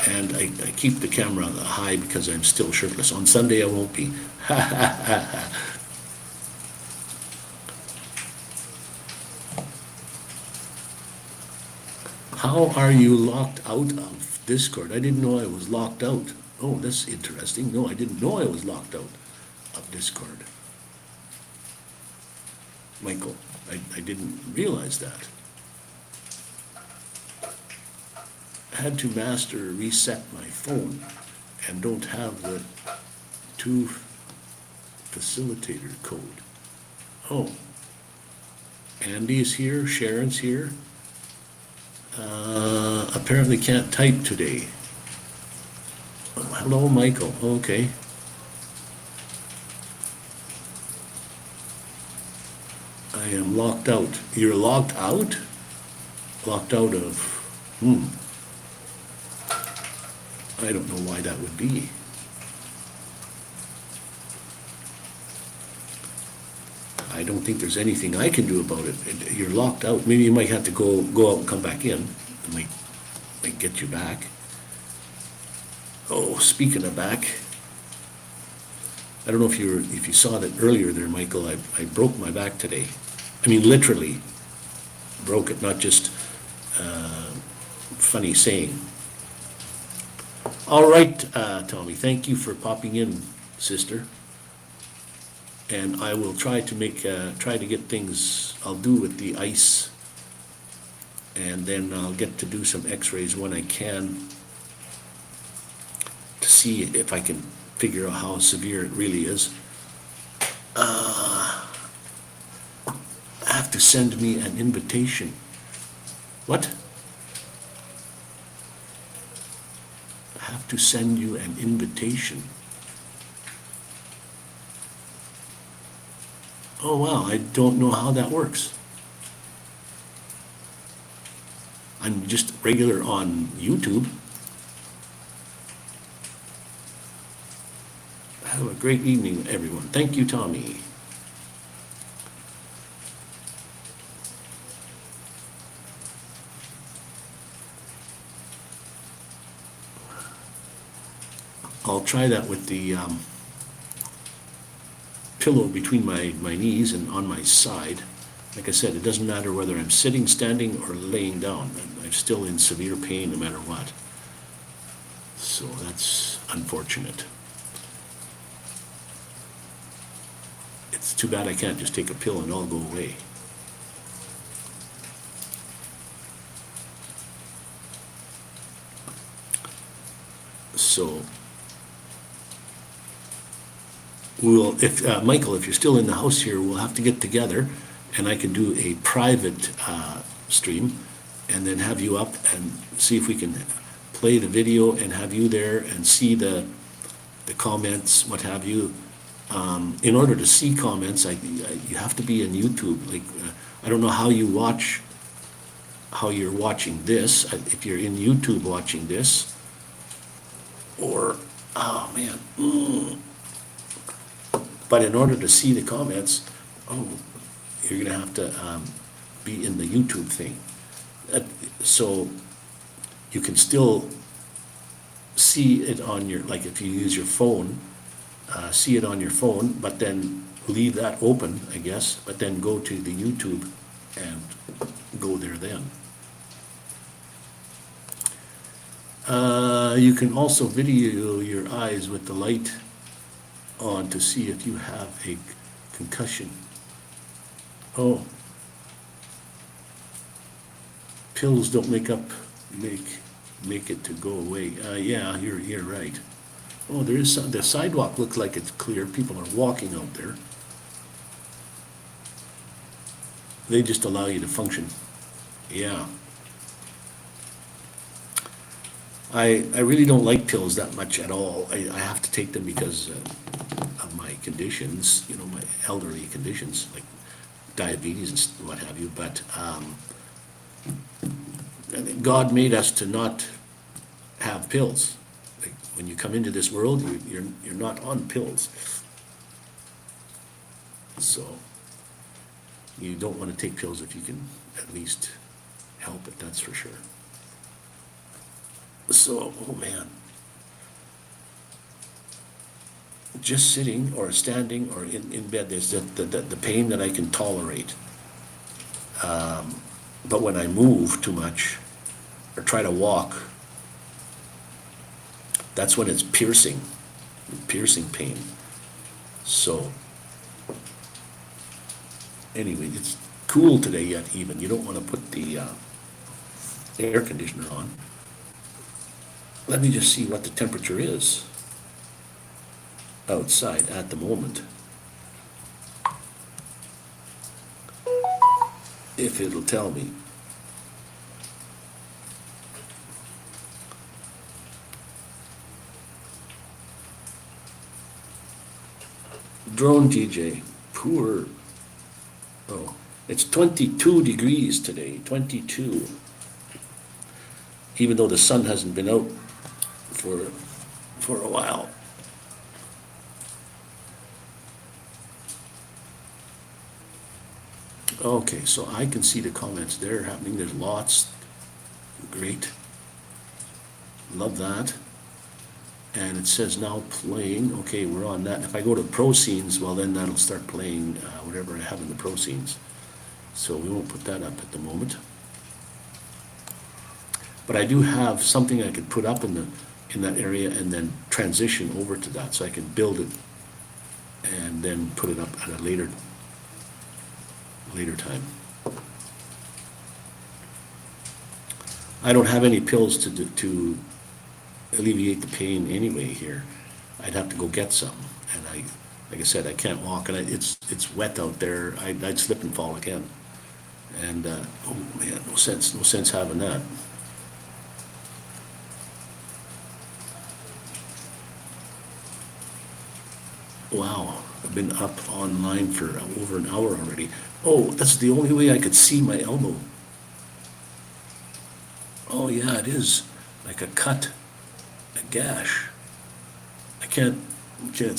And I keep the camera high because I'm still shirtless. On Sunday I won't be. How are you locked out of Discord? I didn't know I was locked out. Oh, that's interesting. No, I didn't know I was locked out of Discord. Michael, I didn't realize that. I had to master reset my phone and don't have the two facilitator code. Oh, Andy's here, Sharon's here. Apparently can't type today. Oh, hello, Michael. Okay. I am locked out. You're locked out? Locked out of, I don't know why that would be. I don't think there's anything I can do about it. You're locked out. Maybe you might have to go out and come back in. It might get you back. Oh, speaking of back, I don't know if you saw that earlier there, Michael. I broke my back today. I mean, literally broke it, not just funny saying. All right, Tommy, thank you for popping in, sister. And I will try to get things, I'll do with the ice, and then I'll get to do some x-rays when I can to see if I can figure out how severe it really is. Have to send me an invitation. What? Have to send you an invitation. Oh, wow, I don't know how that works. I'm just regular on YouTube. Have a great evening, everyone. Thank you, Tommy. I'll try that with the pillow between my knees and on my side. Like I said, it doesn't matter whether I'm sitting, standing, or laying down. I'm still in severe pain no matter what. So that's unfortunate. It's too bad I can't just take a pill and all go away. So Michael, if you're still in the house here, we'll have to get together and I can do a private stream and then have you up and see if we can play the video and have you there and see the comments, what have you. In order to see comments, you have to be in YouTube. Like, I don't know how you're watching this, if you're in YouTube watching this, or, oh man. But in order to see the comments, you're gonna have to be in the YouTube thing. So you can still see it on your, like if you use your phone, see it on your phone, but then leave that open, I guess, but then go to the YouTube and go there then. You can also video your eyes with the light on to see if you have a concussion. Oh. Pills don't make it to go away. Yeah, you're right. Oh, there is some, the sidewalk looks like it's clear. People are walking out there. They just allow you to function. Yeah. I really don't like pills that much at all. I have to take them because of my conditions, you know, my elderly conditions, like diabetes and what have you. But God made us to not have pills. Like when you come into this world, you're not on pills. So you don't want to take pills if you can at least help it, that's for sure. So, oh man. Just sitting or standing or in bed, there's the pain that I can tolerate. But when I move too much, or try to walk, that's when it's piercing pain. So, anyway, it's cool today yet even. You don't want to put the air conditioner on. Let me just see what the temperature is outside at the moment. If it'll tell me. Drone DJ, poor. Oh, it's 22 degrees today, 22. Even though the sun hasn't been out for a while. Okay, so I can see the comments there happening. There's lots. Great. Love that. And it says now playing. Okay, we're on that. If I go to Pro Scenes, well, then that'll start playing whatever I have in the Pro Scenes. So we won't put that up at the moment. But I do have something I could put up in that area and then transition over to that, so I can build it and then put it up at a later time. I don't have any pills to alleviate the pain anyway here. I'd have to go get some, and like I said, I can't walk, and it's wet out there. I'd slip and fall again, and oh man, no sense having that. Wow, I've been up online for over an hour already. Oh, that's the only way I could see my elbow. Oh yeah, it is like a cut, a gash. I can't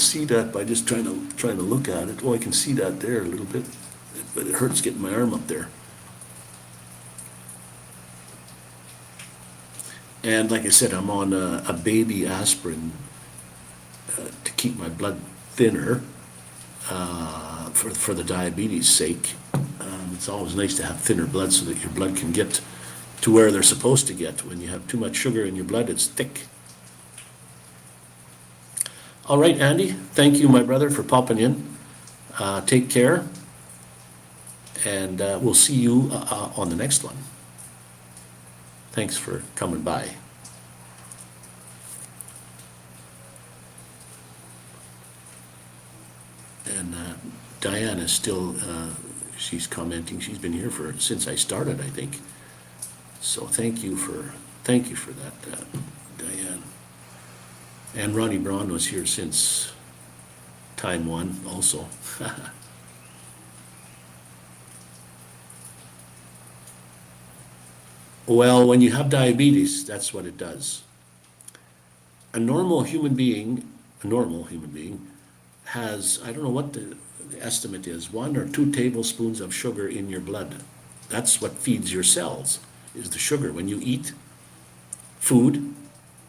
see that by just trying to look at it. Oh, I can see that there a little bit, but it hurts getting my arm up there. And like I said, I'm on a baby aspirin to keep my blood thinner for the diabetes sake. It's always nice to have thinner blood so that your blood can get to where they're supposed to get. When you have too much sugar in your blood, it's thick. All right, Andy, thank you, my brother, for popping in. Take care, and we'll see you on the next one. Thanks for coming by. And Diane is still, she's commenting. She's been here since I started, I think. So thank you for that, Diane. And Ronnie Braun was here since time one also. Well, when you have diabetes, that's what it does. A normal human being has, I don't know what the estimate is, 1 or 2 tablespoons of sugar in your blood. That's what feeds your cells, is the sugar. When you eat food,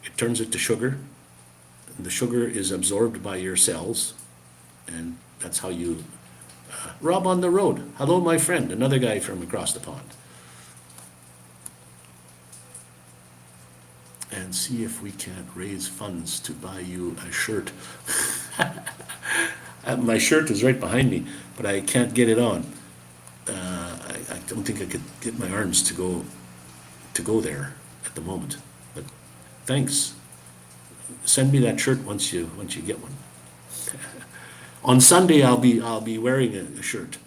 it turns it to sugar. And the sugar is absorbed by your cells, and that's how you... Rob on the road. Hello, my friend, another guy from across the pond. And see if we can't raise funds to buy you a shirt. My shirt is right behind me, but I can't get it on. I don't think I could get my arms to go there at the moment. But thanks. Send me that shirt once you get one. On Sunday I'll be wearing a shirt.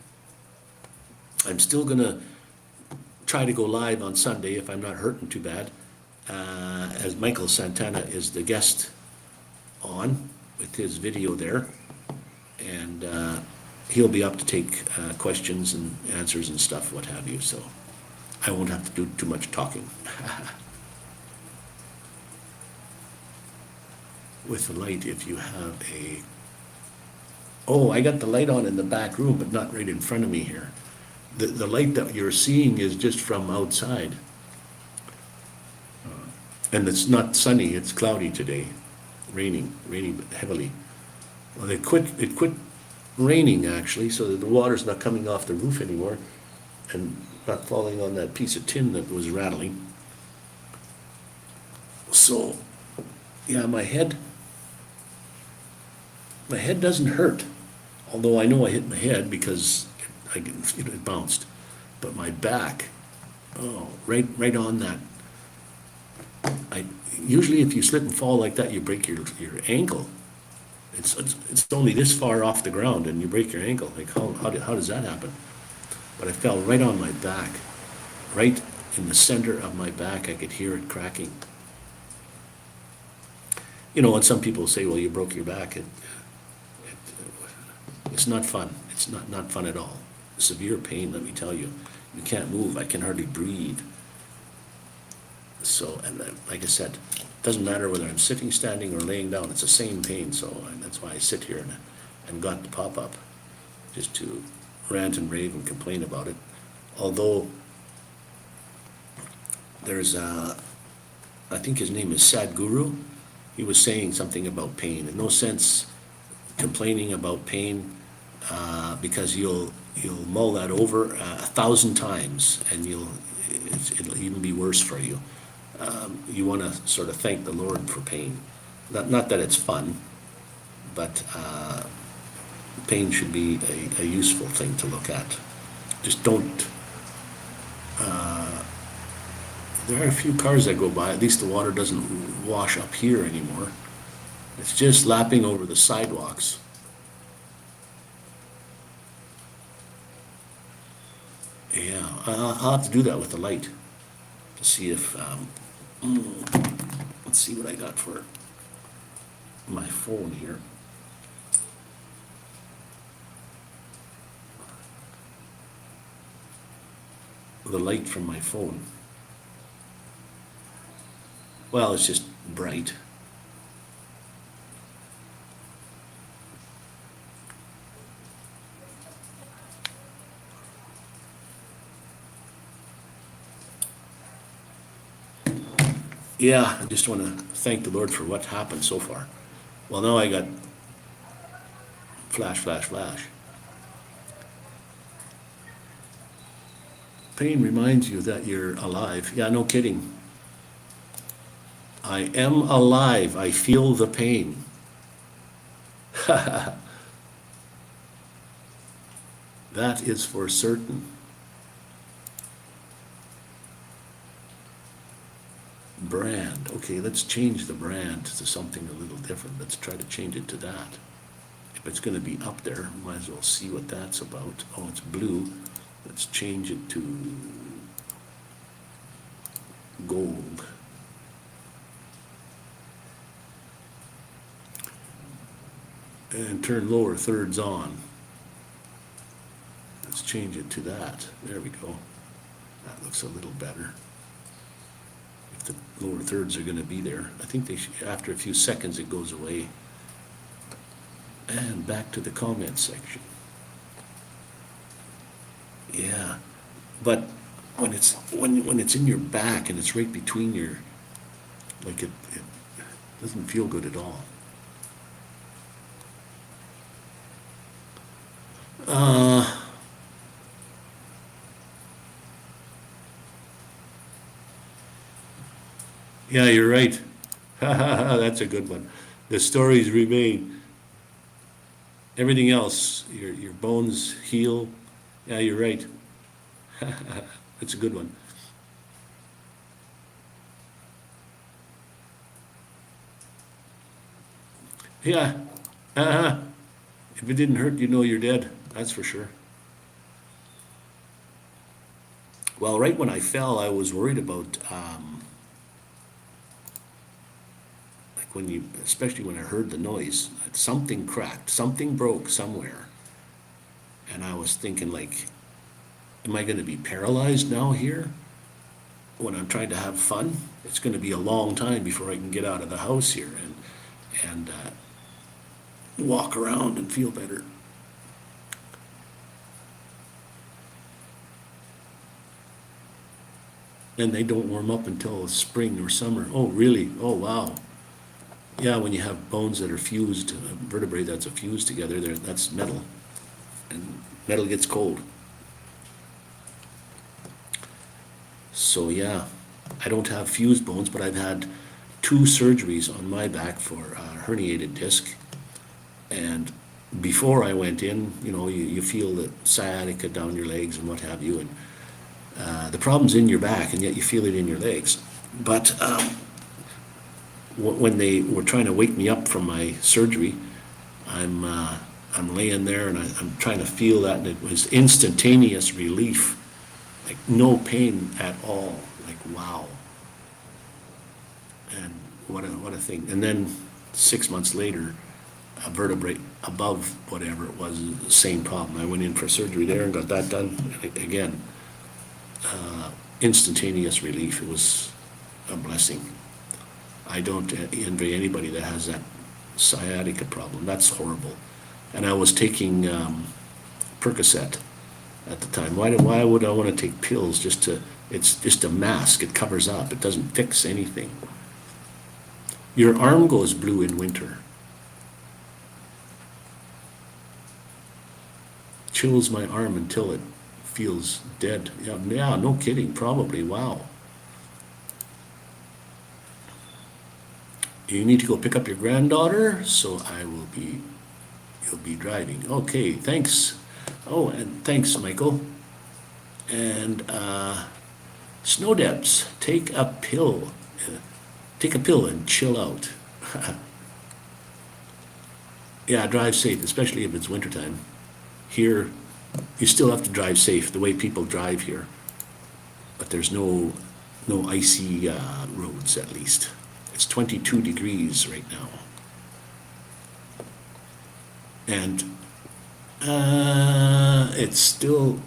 I'm still gonna try to go live on Sunday if I'm not hurting too bad. As Michael Santana is the guest on with his video there, and he'll be up to take questions and answers and stuff, what have you, so I won't have to do too much talking. With the light, if you have I got the light on in the back room, but not right in front of me here. The light that you're seeing is just from outside. And it's not sunny, it's cloudy today, raining heavily. Well, it quit raining actually, so that the water's not coming off the roof anymore and not falling on that piece of tin that was rattling. So, yeah, my head doesn't hurt, although I know I hit my head because it bounced. But my back, oh, right on that. I, usually if you slip and fall like that, you break your ankle. It's only this far off the ground and you break your ankle. Like, how does that happen? But I fell right on my back, right in the center of my back. I could hear it cracking. You know, and some people say, well, you broke your back. It's not fun. It's not fun at all. Severe pain, let me tell you. You can't move. I can hardly breathe. So, and like I said, it doesn't matter whether I'm sitting, standing, or laying down. It's the same pain. So that's why I sit here and got the pop-up, just to rant and rave and complain about it. Although there's I think his name is Sadhguru. He was saying something about pain. In no sense complaining about pain, because you'll mull that over 1,000 times, and it'll even be worse for you. You want to sort of thank the Lord for pain. Not that it's fun, but pain should be a useful thing to look at. Just don't. There are a few cars that go by. At least the water doesn't wash up here anymore. It's just lapping over the sidewalks. Yeah, I'll have to do that with the light to see if, let's see what I got for my phone here. The light from my phone. Well, it's just bright. Yeah, I just want to thank the Lord for what happened so far. Well, now I got flash, flash, flash. Pain reminds you that you're alive. Yeah, no kidding. I am alive. I feel the pain. That is for certain. Brand. Okay, let's change the brand to something a little different. Let's try to change it to that. If it's going to be up there, might as well see what that's about. Oh, it's blue. Let's change it to gold. And turn lower thirds on. Let's change it to that. There we go. That looks a little better. If the lower thirds are going to be there. I think after a few seconds it goes away. And back to the comment section. Yeah, but when it's in your back and it's right between your, like it doesn't feel good at all. Yeah, you're right. That's a good one. The stories remain. Everything else, your bones heal. Yeah, you're right. That's a good one. Yeah. If it didn't hurt, you know you're dead. That's for sure. Well, right when I fell, I was worried about, like especially when I heard the noise, something cracked, something broke somewhere. And I was thinking, like, am I going to be paralyzed now here when I'm trying to have fun? It's going to be a long time before I can get out of the house here and walk around and feel better. And they don't warm up until spring or summer. Oh, really? Oh, wow. Yeah, when you have bones that are fused, vertebrae that's fused together, that's metal. And metal gets cold. So yeah, I don't have fused bones, but I've had 2 surgeries on my back for a herniated disc. And before I went in, you feel the sciatica down your legs and what have you, and the problem's in your back, and yet you feel it in your legs. But when they were trying to wake me up from my surgery, I'm laying there and I'm trying to feel that, and it was instantaneous relief, like no pain at all. Like, wow. And what a thing. And then 6 months later, a vertebrae above whatever it was, the same problem. I went in for surgery there and got that done. Again, instantaneous relief. It was a blessing. I don't envy anybody that has that sciatica problem. That's horrible. And I was taking Percocet at the time. Why would I want to take pills it's just a mask. It covers up. It doesn't fix anything. Your arm goes blue in winter. Chills my arm until it feels dead. Yeah, no kidding, probably. Wow. You need to go pick up your granddaughter, so you'll be driving. Okay, thanks. Oh, and thanks, Michael. And Snow Debs, take a pill. Take a pill and chill out. Yeah, drive safe, especially if it's wintertime. Here, you still have to drive safe, the way people drive here. But there's no icy roads, at least. It's 22 degrees right now. And it's still,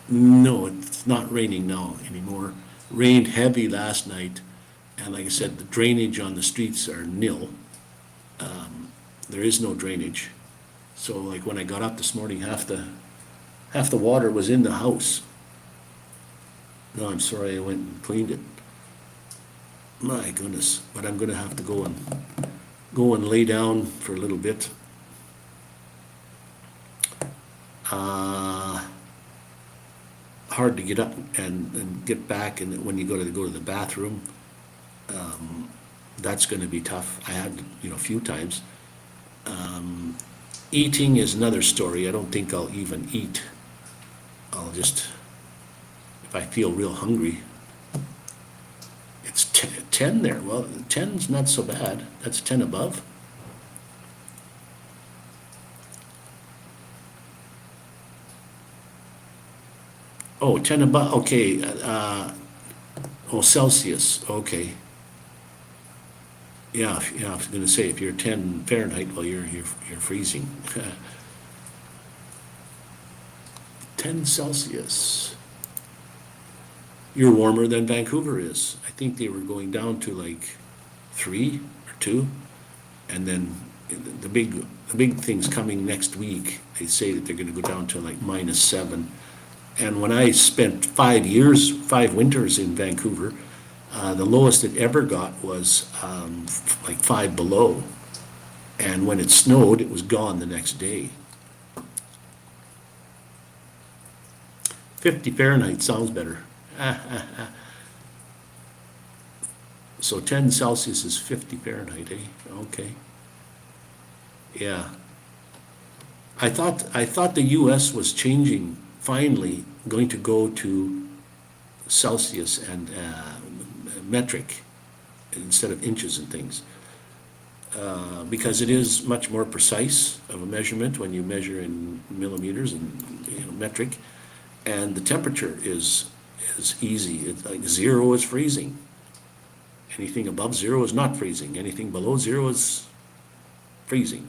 no, it's not raining now anymore. Rained heavy last night, and like I said, the drainage on the streets are nil. There is no drainage. So like when I got up this morning, half the water was in the house. No, I'm sorry, I went and cleaned it. My goodness, but I'm gonna have to go and lay down for a little bit. Hard to get up and get back, and when you go to the bathroom, that's gonna be tough. I had, a few times. Eating is another story. I don't think I'll even eat. I'll just, if I feel real hungry. It's 10 there. Well, 10's not so bad. That's 10 above. Oh, 10 above, okay. Celsius, okay. Yeah, I was gonna say, if you're 10 Fahrenheit, well, you're freezing. 10 Celsius. You're warmer than Vancouver is. I think they were going down to like 3 or 2, and then the big thing's coming next week. They say that they're gonna go down to like -7. And when I spent 5 winters in Vancouver, the lowest it ever got was like 5 below. And when it snowed, it was gone the next day. 50 Fahrenheit sounds better. So 10 Celsius is 50 Fahrenheit, eh? Okay. Yeah. I thought the US was changing, finally going to go to Celsius and metric instead of inches and things. Because it is much more precise of a measurement when you measure in millimeters and metric, and the temperature is easy. It's like 0 is freezing. Anything above 0 is not freezing. Anything below 0 is freezing.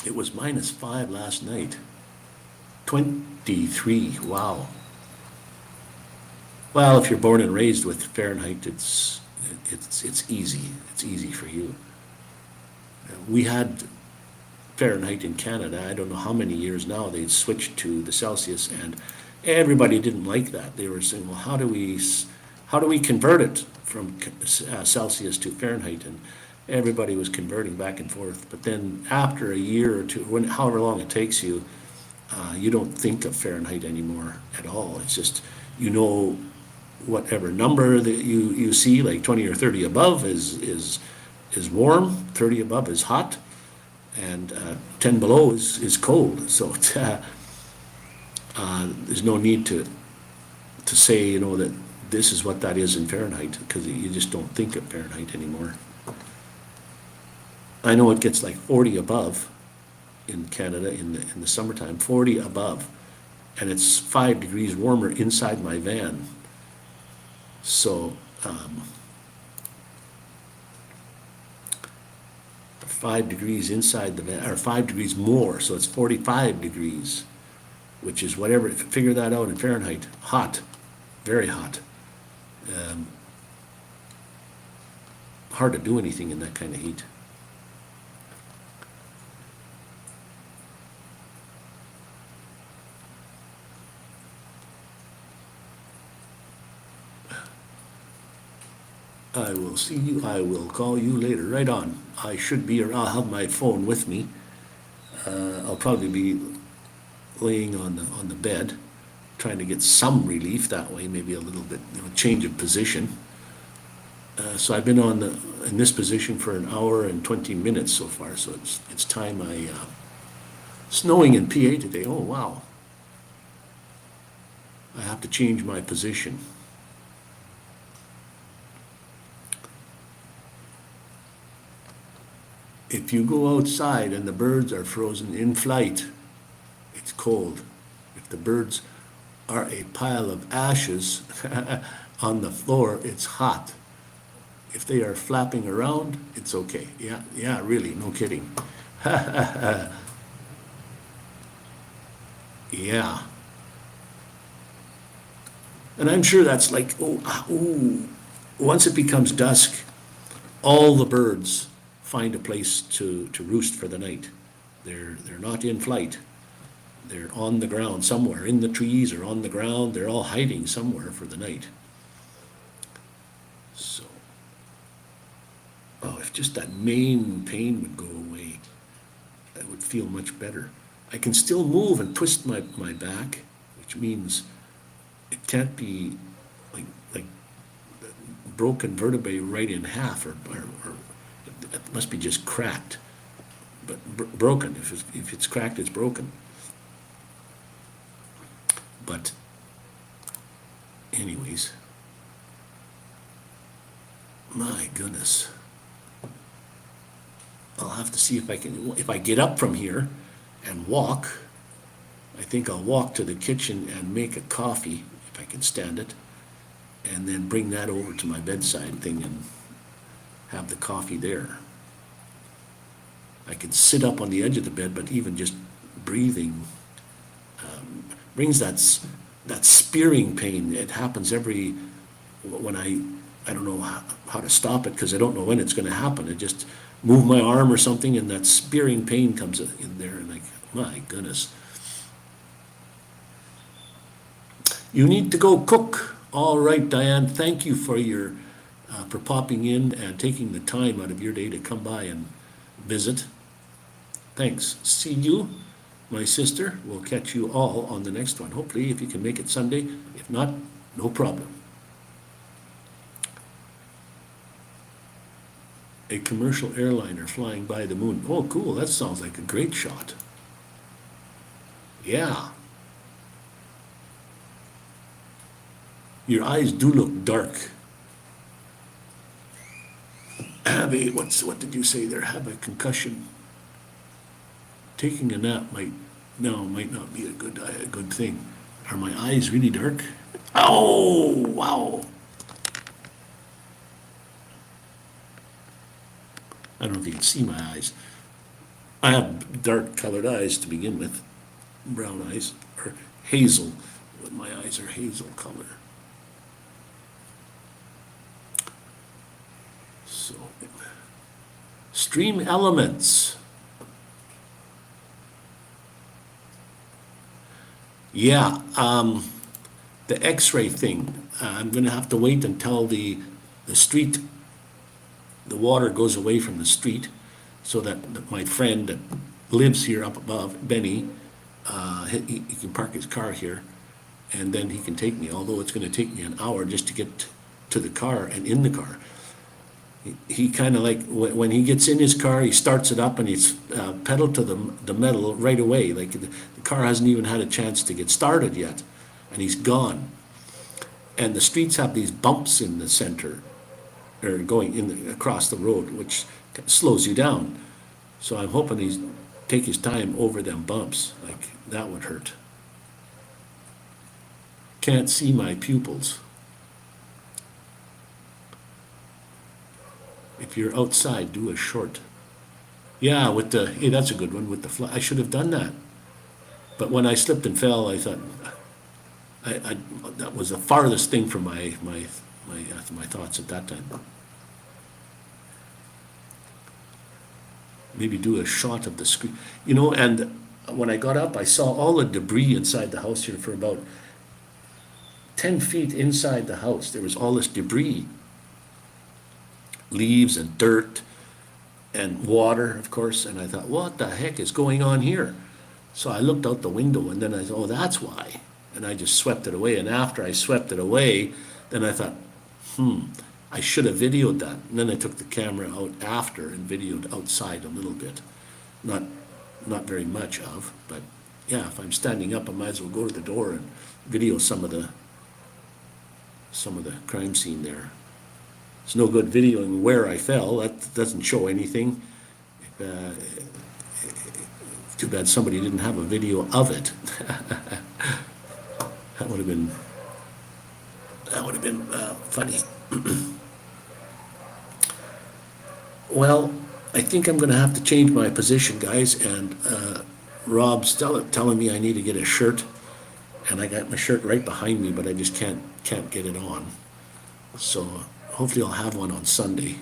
It was -5 last night. 23, wow. Well, if you're born and raised with Fahrenheit, it's easy. It's easy for you. We had Fahrenheit in Canada. I don't know how many years now they switched to the Celsius, and everybody didn't like that. They were saying, well, how do we convert it from Celsius to Fahrenheit? And everybody was converting back and forth. But then after a year or two, however long it takes you, you don't think of Fahrenheit anymore at all. It's just, whatever number that you see, like 20 or 30 above is warm, 30 above is hot, and 10 below is cold. So there's no need to say, that this is what that is in Fahrenheit, because you just don't think of Fahrenheit anymore. I know it gets like 40 above in Canada in the summertime, 40 above, and it's 5 degrees warmer inside my van. So 5 degrees inside the van, or 5 degrees more, so it's 45 degrees, which is whatever, figure that out in Fahrenheit, hot, very hot. Hard to do anything in that kind of heat. I will see you, I will call you later, right on. I should be, or I'll have my phone with me. I'll probably be laying on the bed, trying to get some relief that way, maybe a little bit, change of position. So I've been in this position for an hour and 20 minutes so far, so it's time snowing in PA today, oh wow. I have to change my position. If you go outside and the birds are frozen in flight, it's cold. If the birds are a pile of ashes on the floor, it's hot. If they are flapping around, it's okay. Yeah, really, no kidding. Yeah. And I'm sure that's like, once it becomes dusk, all the birds find a place to roost for the night. They're not in flight. They're on the ground somewhere, in the trees or on the ground. They're all hiding somewhere for the night. So, if just that main pain would go away, I would feel much better. I can still move and twist my back, which means it can't be like broken vertebrae right in half, or it must be just cracked, but broken. If it's cracked, it's broken. But anyways, my goodness. I'll have to see if I get up from here and walk. I think I'll walk to the kitchen and make a coffee, if I can stand it, and then bring that over to my bedside thing and have the coffee there. I can sit up on the edge of the bed, but even just breathing brings that spearing pain. It happens when I don't know how to stop it, because I don't know when it's going to happen. I just move my arm or something, and that spearing pain comes in there, and my goodness. You need to go cook. All right, Diane, thank you for for popping in and taking the time out of your day to come by and visit. Thanks. See you, my sister. We'll catch you all on the next one. Hopefully, if you can make it Sunday. If not, no problem. A commercial airliner flying by the moon. Oh, cool. That sounds like a great shot. Yeah. Your eyes do look dark. What did you say there? Have a concussion. Taking a nap might not be a good thing. Are my eyes really dark? Oh, wow. I don't know if you can see my eyes. I have dark colored eyes to begin with. Brown eyes, or hazel, but my eyes are hazel color. So, stream elements. Yeah, the X-ray thing. I'm going to have to wait until the street, the water goes away from the street, so that my friend that lives here up above, Benny, he can park his car here, and then he can take me, although it's gonna take me an hour just to get to the car and in the car. He kind of like, when he gets in his car, he starts it up and he's pedal to the metal right away. Like the car hasn't even had a chance to get started yet, and he's gone. And the streets have these bumps in the center, or going across the road, which slows you down. So I'm hoping he's take his time over them bumps. Like that would hurt. Can't see my pupils. If you're outside, do a short. Yeah, hey, that's a good one, with the fly. I should have done that. But when I slipped and fell, I thought, that was the farthest thing from my thoughts at that time. Maybe do a shot of the screen. And when I got up, I saw all the debris inside the house here. For about 10 feet inside the house, there was all this debris. Leaves and dirt and water, of course, and I thought, what the heck is going on here? So I looked out the window, and then I thought, oh, that's why. And I just swept it away, and after I swept it away, then I thought, I should have videoed that. And then I took the camera out after and videoed outside a little bit. Not very much of, but yeah, if I'm standing up, I might as well go to the door and video some of the crime scene there. It's no good videoing where I fell. That doesn't show anything. Too bad somebody didn't have a video of it. That would have been funny. Well, I think I'm going to have to change my position, guys. And Rob's telling me I need to get a shirt, and I got my shirt right behind me, but I just can't get it on. So hopefully I'll have one on Sunday.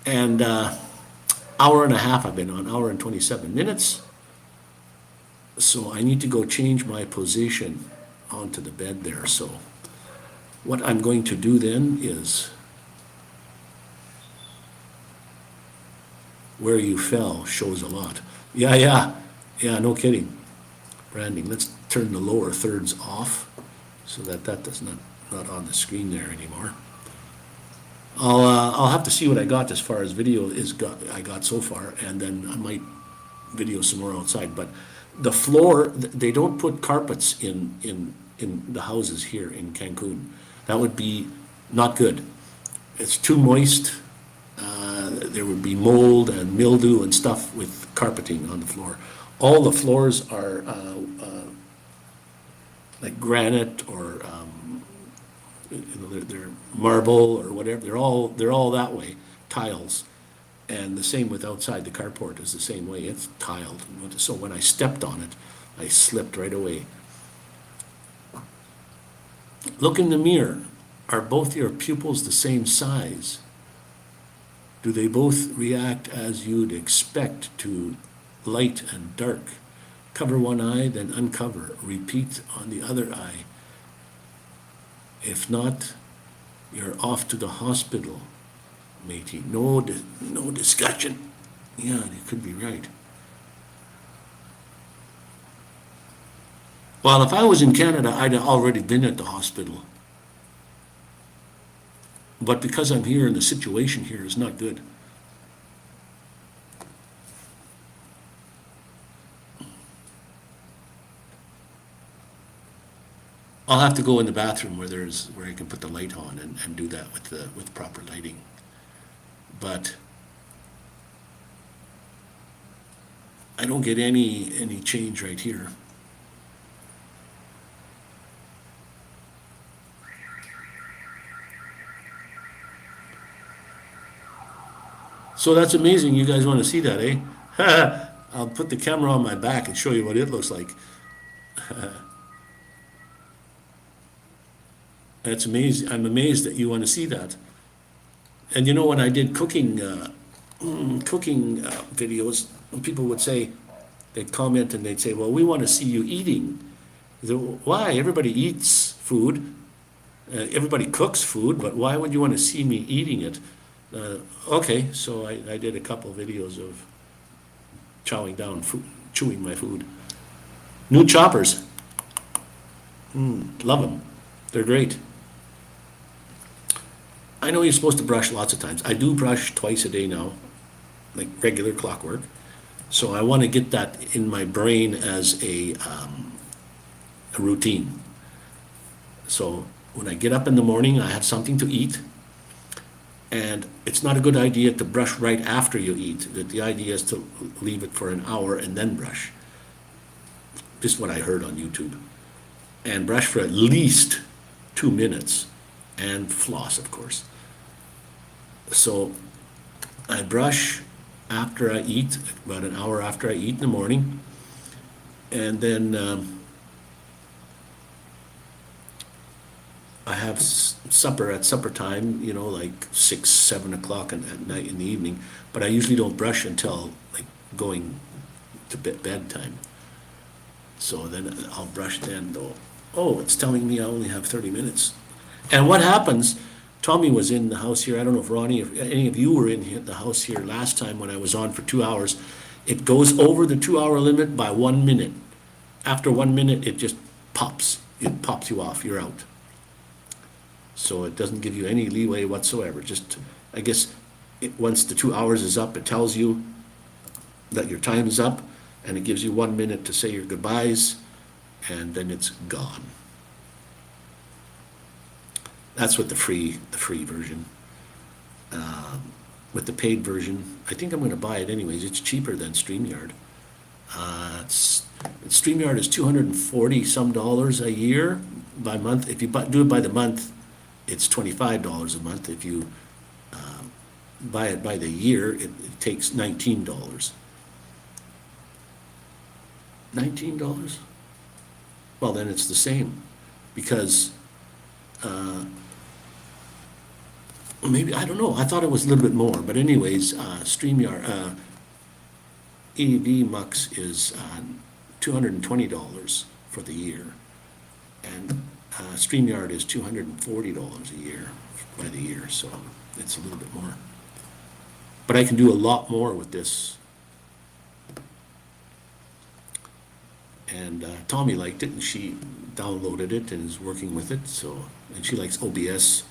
And hour and a half I've been on, hour and 27 minutes. So I need to go change my position onto the bed there. So what I'm going to do then is, where you fell shows a lot. Yeah, no kidding. Branding, let's turn the lower thirds off so that does not on the screen there anymore. I'll have to see what I got as far as video I got so far, and then I might video some more outside. But the floor, they don't put carpets in the houses here in Cancun. That would be not good. It's too moist. There would be mold and mildew and stuff with carpeting on the floor. All the floors are like granite or they're marble or whatever. They're all that way, tiles. And the same with outside. The carport is the same way. It's tiled. So when I stepped on it, I slipped right away. Look in the mirror. Are both your pupils the same size? Do they both react as you'd expect to light and dark? Cover one eye, then uncover. Repeat on the other eye. If not, you're off to the hospital, matey. No discussion. Yeah, you could be right. Well, if I was in Canada, I'd have already been at the hospital. But because I'm here and the situation here is not good. I'll have to go in the bathroom where I can put the light on and do that with proper lighting. But I don't get any change right here. So that's amazing. You guys want to see that, eh? I'll put the camera on my back and show you what it looks like. That's amazing. I'm amazed that you want to see that. And when I did cooking videos, people would say, they'd comment and they'd say, well, we want to see you eating. Why? Everybody eats food. Everybody cooks food, but why would you want to see me eating it? Okay, so I did a couple videos of chowing down food, chewing my food. New choppers. Love them. They're great. I know you're supposed to brush lots of times. I do brush twice a day now, like regular clockwork. So I want to get that in my brain as a routine. So when I get up in the morning, I have something to eat. And it's not a good idea to brush right after you eat. That the idea is to leave it for an hour and then brush. Just what I heard on YouTube. And brush for at least 2 minutes. And floss, of course. So I brush after I eat, about an hour after I eat in the morning. And then I have supper at supper time, like 6, 7 o'clock at night in the evening. But I usually don't brush until like going to bedtime. So then I'll brush then, though. Oh, it's telling me I only have 30 minutes. And what happens, Tommy was in the house here, I don't know if Ronnie, if any of you were in the house here last time when I was on for 2 hours. It goes over the 2 hour limit by 1 minute. After 1 minute, it just pops. It pops you off, you're out. So it doesn't give you any leeway whatsoever. Just, I guess, once the 2 hours is up, it tells you that your time is up, and it gives you 1 minute to say your goodbyes, and then it's gone. That's what the free version. With the paid version, I think I'm going to buy it anyways. It's cheaper than StreamYard. StreamYard is $240 some a year by month. If you do it by the month, it's $25 a month. If you buy it by the year, it takes $19. $19? Well, then it's the same, because maybe, I don't know, I thought it was a little bit more, but anyways, StreamYard, EV Mux is $220 for the year, and StreamYard is $240 a year by the year, so it's a little bit more. But I can do a lot more with this. And Tommy liked it, and she downloaded it and is working with it, so, and she likes OBS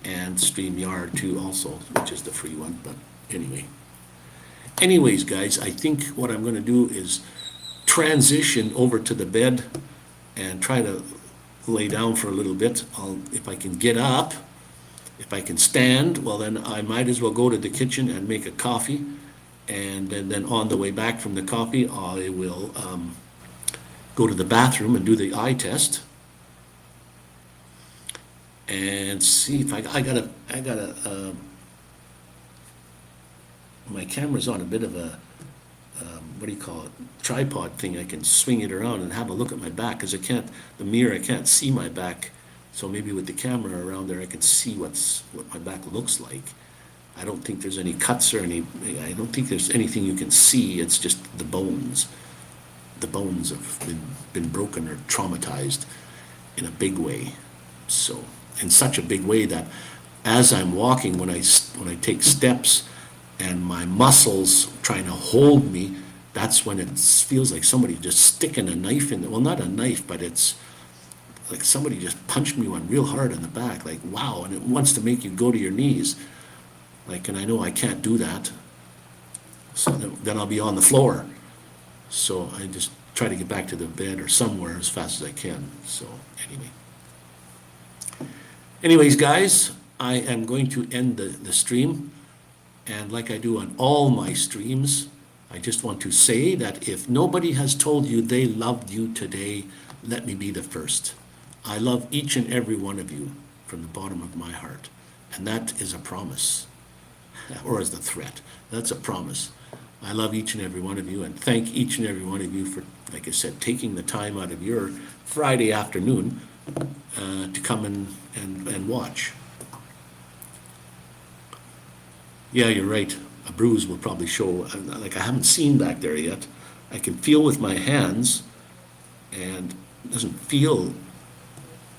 and StreamYard too also, which is the free one, but anyway. Anyways, guys, I think what I'm gonna do is transition over to the bed and try to lay down for a little bit. If I can get up, if I can stand, well then I might as well go to the kitchen and make a coffee, and then on the way back from the coffee, I will go to the bathroom and do the eye test and see if I gotta my camera's on a bit of a what do you call it, tripod thing. I can swing it around and have a look at my back, because the mirror, I can't see my back, so maybe with the camera around there I can see what my back looks like. I don't think there's any cuts or I don't think there's anything you can see. It's just the bones. The bones have been broken or traumatized in a big way. So, in such a big way that as I'm walking, when I take steps and my muscles trying to hold me, that's when it feels like somebody just sticking a knife in. Well, not a knife, but it's like somebody just punched me one real hard in the back. Like, wow, and it wants to make you go to your knees. Like, and I know I can't do that. So then I'll be on the floor. So I just try to get back to the bed or somewhere as fast as I can. So anyways, guys, I am going to end the stream. And like I do on all my streams, I just want to say that if nobody has told you they loved you today, let me be the first. I love each and every one of you from the bottom of my heart. And that is a promise, or as the threat. That's a promise. I love each and every one of you, and thank each and every one of you for, like I said, taking the time out of your Friday afternoon to come and watch. Yeah, you're right. A bruise will probably show. Like, I haven't seen back there yet. I can feel with my hands, and it doesn't feel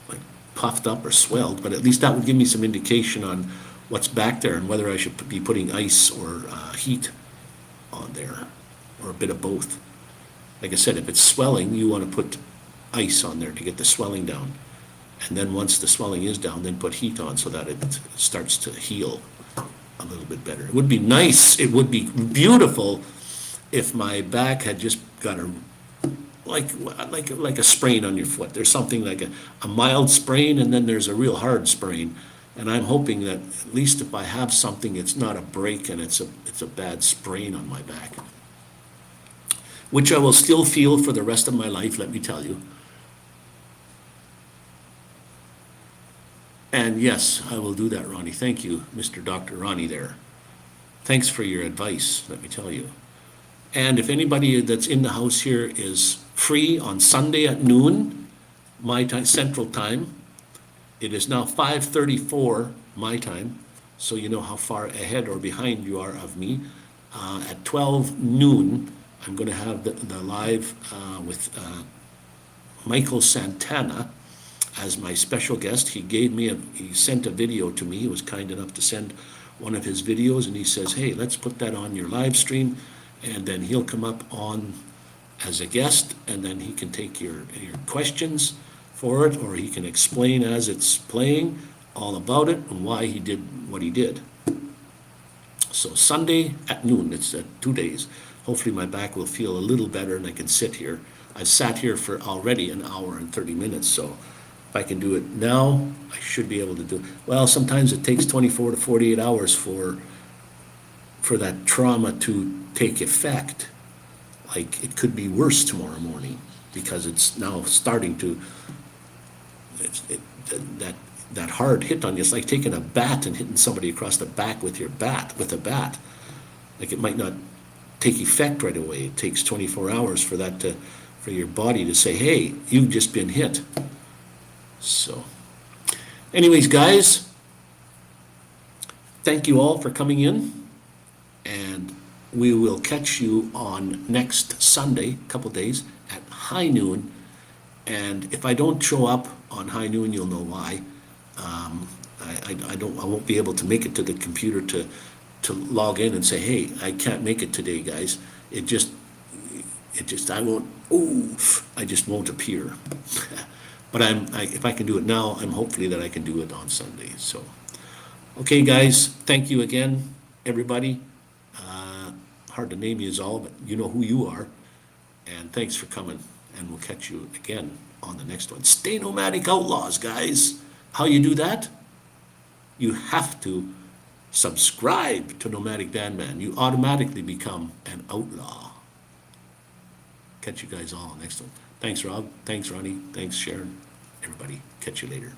like puffed up or swelled, but at least that would give me some indication on what's back there and whether I should be putting ice or heat on there, or a bit of both. Like I said, if it's swelling, you want to put ice on there to get the swelling down. And then once the swelling is down, then put heat on so that it starts to heal a little bit better. It would be nice, it would be beautiful if my back had just got a, like a sprain on your foot. There's something like a mild sprain, and then there's a real hard sprain. And I'm hoping that at least if I have something, it's not a break and it's a bad sprain on my back, which I will still feel for the rest of my life, let me tell you. And yes, I will do that, Ronnie. Thank you, Mr. Dr. Ronnie there. Thanks for your advice, let me tell you. And if anybody that's in the house here is free on Sunday at noon, my time, Central Time, it is now 5:34 my time, so you know how far ahead or behind you are of me. At 12 noon, I'm going to have the live with Michael Santana as my special guest. He sent a video to me. He was kind enough to send one of his videos, and he says, hey, let's put that on your live stream, and then he'll come up on as a guest, and then he can take your questions for it, or he can explain as it's playing all about it and why he did what he did. So Sunday at noon, it's 2 days. Hopefully my back will feel a little better and I can sit here. I've sat here for already an hour and 30 minutes, so if I can do it now, I should be able to do it. Well, sometimes it takes 24 to 48 hours for that trauma to take effect. Like, it could be worse tomorrow morning because it's now starting to, that hard hit on you. It's like taking a bat and hitting somebody across the back with a bat. Like, it might not take effect right away. It takes 24 hours for your body to say, hey, you've just been hit. So, anyways, guys, thank you all for coming in, and we will catch you on next Sunday, a couple days, at high noon. And if I don't show up on high noon, you'll know why. I won't be able to make it to the computer to log in and say, hey, I can't make it today, guys. I just won't appear. But if I can do it now, I'm hopefully that I can do it on Sunday. So, okay, guys, thank you again, everybody. Hard to name you all, but you know who you are. And thanks for coming, and we'll catch you again on the next one. Stay nomadic outlaws, guys. How you do that? You have to subscribe to Nomadic Bandman. You automatically become an outlaw. Catch you guys all next one. Thanks, Rob. Thanks, Ronnie. Thanks, Sharon. Everybody, catch you later.